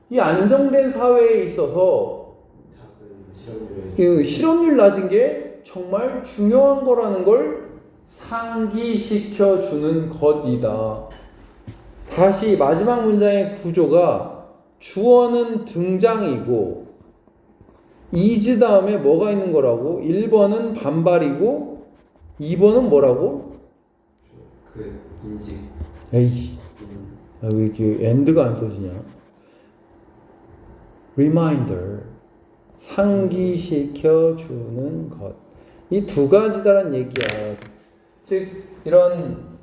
이 안정된 사회에 있어서 그 실업률 낮은 게 정말 중요한 거라는 걸 상기시켜 주는 것이다. 다시 마지막 문장의 구조가 주어는 등장이고 is 다음에 뭐가 있는 거라고? 1번은 반발이고 2번은 뭐라고? 그 인식. 에이씨, 왜 이렇게 end가 안 써지냐? reminder, 상기시켜 주는 것. 이 두 가지다란 얘기야. 즉 이런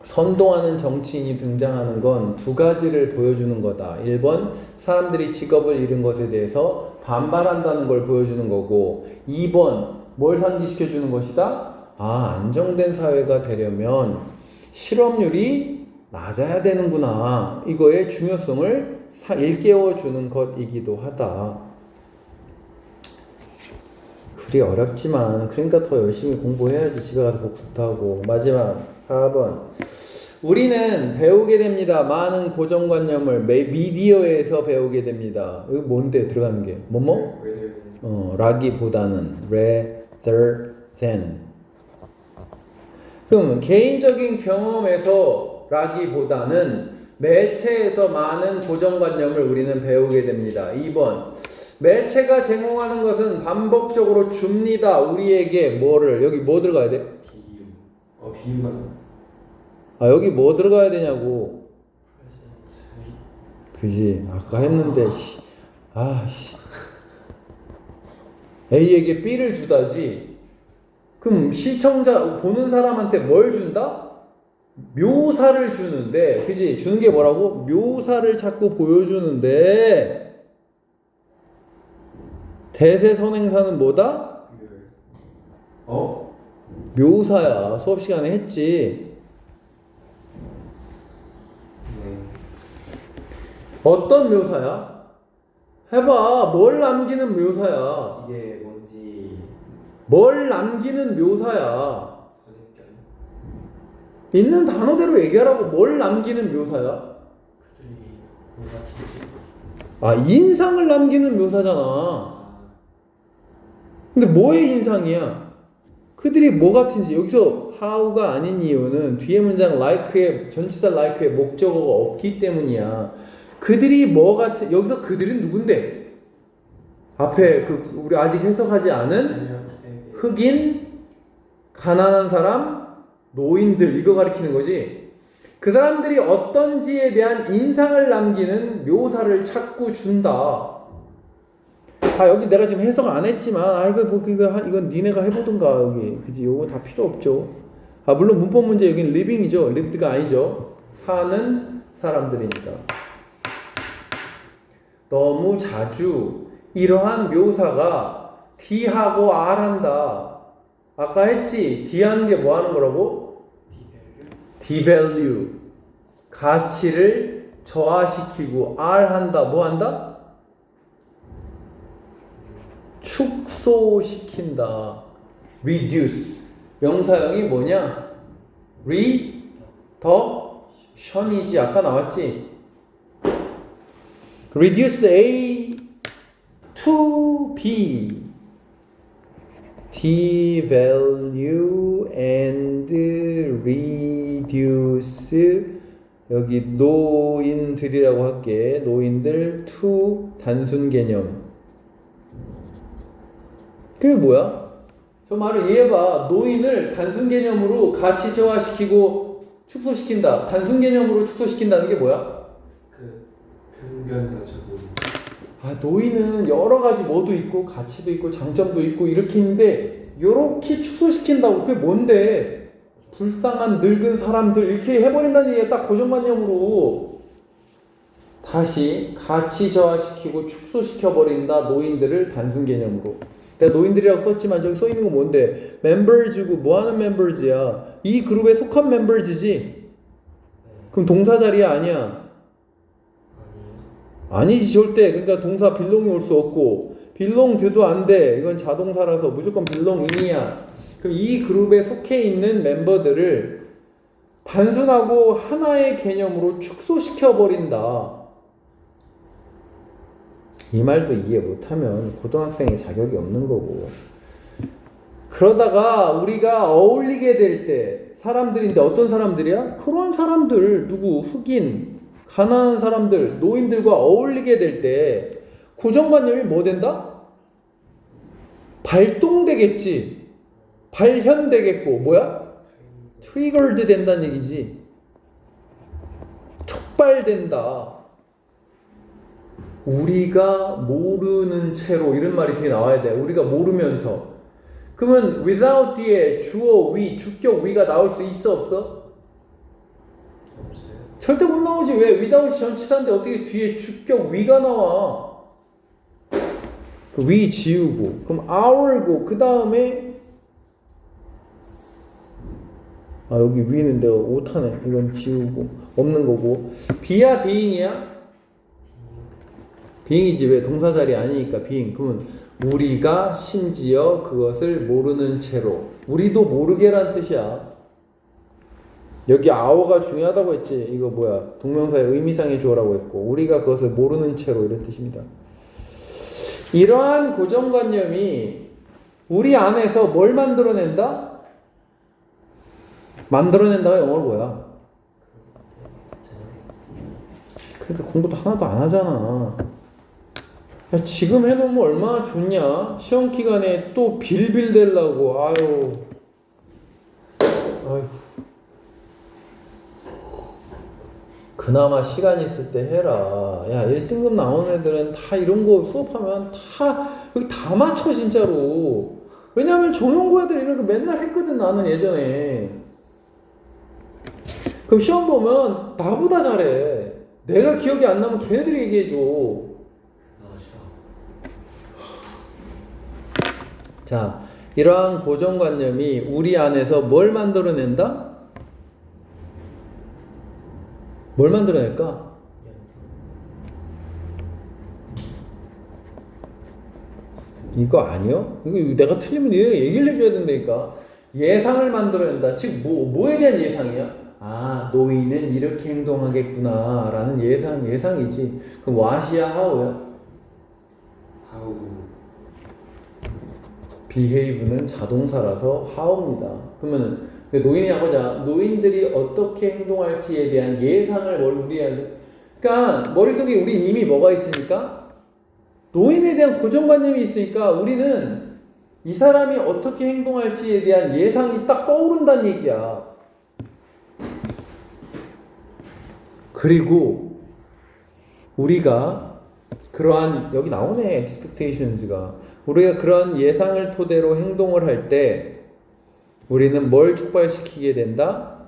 선동하는 정치인이 등장하는 건 두 가지를 보여주는 거다. 1번 사람들이 직업을 잃은 것에 대해서 반발한다는 걸 보여주는 거고 2번 뭘 상기시켜 주는 것이다? 안정된 사회가 되려면 실업률이 낮아야 되는구나. 이거의 중요성을 일깨워 주는 것이기도 하다. 글이 어렵지만 그러니까 더 열심히 공부해야지. 집에 가서 복습도 하고. 마지막 4번 우리는 배우게 됩니다. 많은 고정관념을 미디어에서 배우게 됩니다. 이거 뭔데 들어가는 게? 뭐뭐? 라기보다는 rather than. 그럼 개인적인 경험에서 라기보다는 매체에서 많은 고정관념을 우리는 배우게 됩니다. 2번 매체가 제공하는 것은 반복적으로 줍니다. 우리에게 뭐를? 여기 뭐 들어가야 돼? 비유. 비유가. 여기 뭐 들어가야 되냐고. 그지? 아까 했는데 A에게 B를 주다지. 그럼 시청자 보는 사람한테 뭘 준다? 묘사를 주는데, 그지? 주는 게 뭐라고? 묘사를 자꾸 보여주는데 대세선행사는 뭐다? 묘사야. 수업 시간에 했지. 어떤 묘사야? 해봐. 뭘 남기는 묘사야? 이게 뭔지. 뭘 남기는 묘사야? 선입견. 있는 단어대로 얘기하라고. 뭘 남기는 묘사야? 그들이 뭐 같은지. 인상을 남기는 묘사잖아. 근데 뭐의 인상이야? 그들이 뭐 같은지. 여기서 how가 아닌 이유는 뒤에 문장 like의 전치사 like의 목적어가 없기 때문이야. 그들이 뭐 같은 여기서 그들은 누군데? 앞에 그 우리 아직 해석하지 않은 흑인, 가난한 사람, 노인들 이거 가리키는 거지. 그 사람들이 어떤지에 대한 인상을 남기는 묘사를 자꾸 준다. 아 여기 내가 지금 해석 안 했지만 아 이거 뭐 이건 니네가 해보든가 여기 그지 요거 다 필요 없죠. 아 물론 문법 문제 여기는 living이죠. lived가 아니죠. 사는 사람들이니까. 너무 자주 이러한 묘사가 D하고 R 한다. 아까 했지. D 하는 게 뭐 하는 거라고? devalue 가치를 저하시키고 R 한다. 뭐 한다? 축소시킨다. reduce 명사형이 뭐냐? reduction이지. 아까 나왔지. reduce A to B devalue and reduce 여기 노인들이라고 할게. 노인들 to 단순 개념. 그게 뭐야? 저 말을 이해해봐. 노인을 단순 개념으로 가치 저하시키고 축소시킨다. 단순 개념으로 축소시킨다는 게 뭐야? 그 편견 가지고 아, 노인은 여러 가지 뭐도 있고 가치도 있고 장점도 있고 이렇게 있는데 요렇게 축소시킨다고. 그게 뭔데? 불쌍한 늙은 사람들 이렇게 해버린다는 얘기야. 딱 고정관념으로. 다시 가치 저하시키고 축소시켜버린다. 노인들을 단순 개념으로. 내가 노인들이라고 썼지만 저기 써있는 거 뭔데? 멤버즈고 뭐하는 멤버즈야? 이 그룹에 속한 멤버즈지? 그럼 동사 자리야 아니야? 아니지 절대. 그러니까 동사 belong이 올 수 없고 belong도 안 돼. 이건 자동사라서 무조건 belonging이야. 그럼 이 그룹에 속해 있는 멤버들을 단순하고 하나의 개념으로 축소시켜버린다. 이 말도 이해 못하면 고등학생의 자격이 없는 거고. 그러다가 우리가 어울리게 될 때 사람들인데 어떤 사람들이야? 그런 사람들 누구? 흑인, 가난한 사람들, 노인들과 어울리게 될 때 고정관념이 뭐 된다? 발동되겠지. 발현되겠고 뭐야? triggered 된다는 얘기지. 촉발된다. 우리가 모르는 채로 이런 말이 뒤에 나와야 돼. 우리가 모르면서. 그러면 without 뒤에 주어 we, 주격 we가 나올 수 있어 없어? 없어요. 절대 못 나오지. 왜? without이 전치사인데 어떻게 뒤에 주격 we가 나와? 그 we 지우고 그럼 our고 그 다음에 아 여기 we는 내가 오타네. 이건 지우고 없는 거고. be야 being이야? being이지. 왜? 동사 자리 아니니까 being. 그러면 우리가 심지어 그것을 모르는 채로. 우리도 모르게란 뜻이야. 여기 our가 중요하다고 했지. 이거 뭐야? 동명사의 의미상의 주어라고 했고 우리가 그것을 모르는 채로 이런 뜻입니다. 이러한 고정관념이 우리 안에서 뭘 만들어낸다? 만들어낸다가 영어로 뭐야? 그러니까 공부도 하나도 안 하잖아. 야, 지금 해놓으면 얼마나 좋냐? 시험 기간에 또 빌빌대려고. 아유. 그나마 시간 있을 때 해라. 야, 1등급 나오는 애들은 다 이런 거 수업하면 다 여기 다 맞춰 진짜로. 왜냐면 정용고 애들 이런 거 맨날 했거든 나는 예전에. 그럼 시험 보면 나보다 잘해. 내가 기억이 안 나면 걔네들이 얘기해줘. 자, 이러한 고정관념이 우리 안에서 뭘 만들어낸다? 뭘 만들어낼까? 이거 아니요? 이거 내가 틀리면 얘가 얘기를 해줘야 된다니까. 예상을 만들어낸다. 즉 뭐에 대한 예상이야? 아, 노인은 이렇게 행동하겠구나 라는 예상이지. 그럼 what이야 how야? how behave는 자동사라서 how입니다. 그러면 노인이 하고자 노인들이 어떻게 행동할지에 대한 예상을 그러니까 머릿속에 우린 이미 뭐가 있으니까 노인에 대한 고정관념이 있으니까 우리는 이 사람이 어떻게 행동할지에 대한 예상이 딱 떠오른다는 얘기야. 그리고 우리가 그러한 여기 나오네 expectations가 우리가 그런 예상을 토대로 행동을 할 때 우리는 뭘 촉발시키게 된다?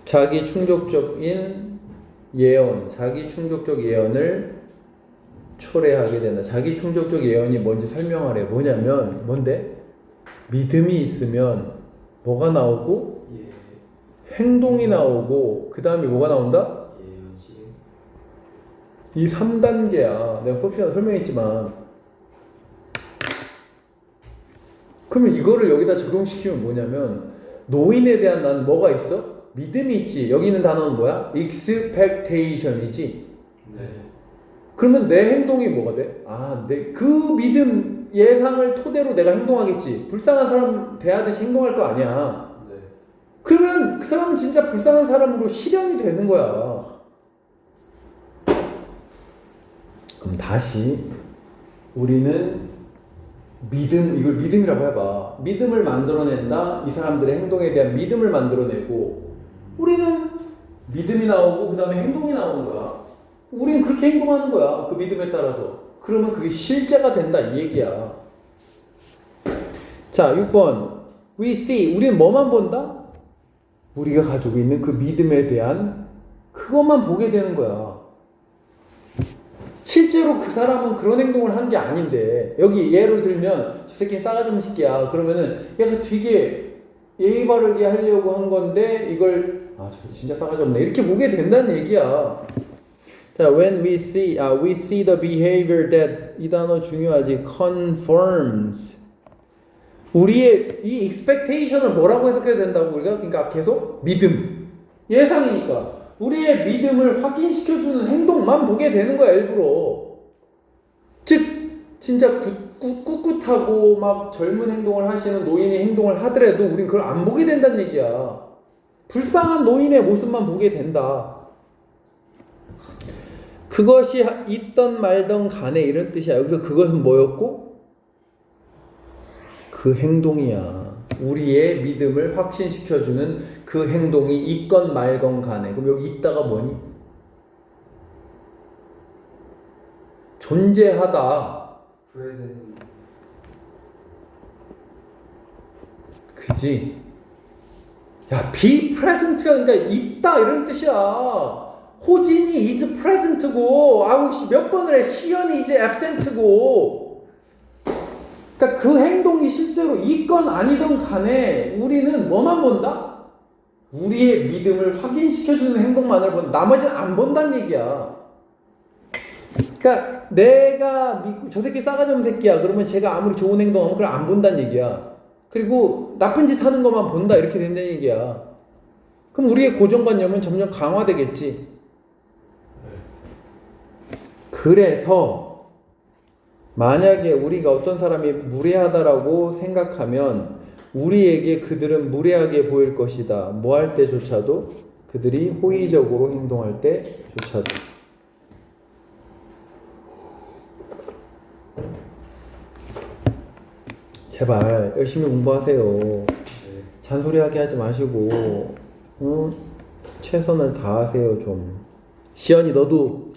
자기 충족적인 예언, 자기 충족적 예언을 초래하게 된다. 자기 충족적 예언이 뭔지 설명하래. 뭐냐면 뭔데? 믿음이 있으면 뭐가 나오고 예. 행동이 나오고 그 다음에 뭐가 나온다? 예언 실행. 이 3단계야. 내가 수업 시간에 설명했지만 그러면 이거를 여기다 적용시키면 뭐냐면 노인에 대한 난 뭐가 있어? 믿음이 있지. 여기 있는 단어는 뭐야? expectation이지. 네. 그러면 내 행동이 뭐가 돼? 아, 내 그 믿음 예상을 토대로 내가 행동하겠지. 불쌍한 사람 대하듯이 행동할 거 아니야. 네. 그러면 그 사람은 진짜 불쌍한 사람으로 실현이 되는 거야. 그럼 다시 우리는 믿음, 이걸 믿음이라고 해봐. 믿음을 만들어낸다. 이 사람들의 행동에 대한 믿음을 만들어내고 우리는 믿음이 나오고 그 다음에 행동이 나오는 거야. 우리는 그렇게 행동하는 거야. 그 믿음에 따라서. 그러면 그게 실제가 된다 이 얘기야. 자, 6번 We see. 우리는 뭐만 본다? 우리가 가지고 있는 그 믿음에 대한 그것만 보게 되는 거야. 실제로 그 사람은 그런 행동을 한 게 아닌데 여기 예를 들면 저 새끼 싸가지 없는 새끼야. 그러면은 얘가 되게 예의 바르게 하려고 한 건데 이걸 저 진짜 싸가지 없네 이렇게 보게 된다는 얘기야. 자, when we see the behavior that 이 단어 중요하지. confirms 우리의 이 expectation을 뭐라고 해석해야 된다고 우리가? 그러니까 계속 믿음 예상이니까 우리의 믿음을 확인시켜주는 행동만 보게 되는 거야 일부러. 즉 진짜 꿋꿋하고 막 젊은 행동을 하시는 노인의 행동을 하더라도 우린 그걸 안 보게 된다는 얘기야. 불쌍한 노인의 모습만 보게 된다. 그것이 있던 말던 간에 이런 뜻이야. 여기서 그것은 뭐였고? 그 행동이야. 우리의 믿음을 확신시켜주는 그 행동이 있건 말건 간에. 그럼 여기 있다가 뭐니? 존재하다. present. 그지? 야, be present가 그러니까 있다 이런 뜻이야. 호진이 is present고 몇 번을 해. 시연이 is absent고. 그러니까 그 행동이 실제로 있건 아니든 간에 우리는 뭐만 본다? 우리의 믿음을 확인시켜주는 행동만을 본다. 나머지는 안 본다는 얘기야. 그러니까 내가 믿고 저 새끼 싸가지 없는 새끼야. 그러면 제가 아무리 좋은 행동하면 그걸 안 본다는 얘기야. 그리고 나쁜 짓 하는 것만 본다 이렇게 된다는 얘기야. 그럼 우리의 고정관념은 점점 강화되겠지. 그래서 만약에 우리가 어떤 사람이 무례하다라고 생각하면 우리에게 그들은 무례하게 보일 것이다. 뭐 할 때조차도 그들이 호의적으로 행동할 때조차도. 제발 열심히 공부하세요. 잔소리하게 하지 마시고 최선을 다하세요 좀. 시연이 너도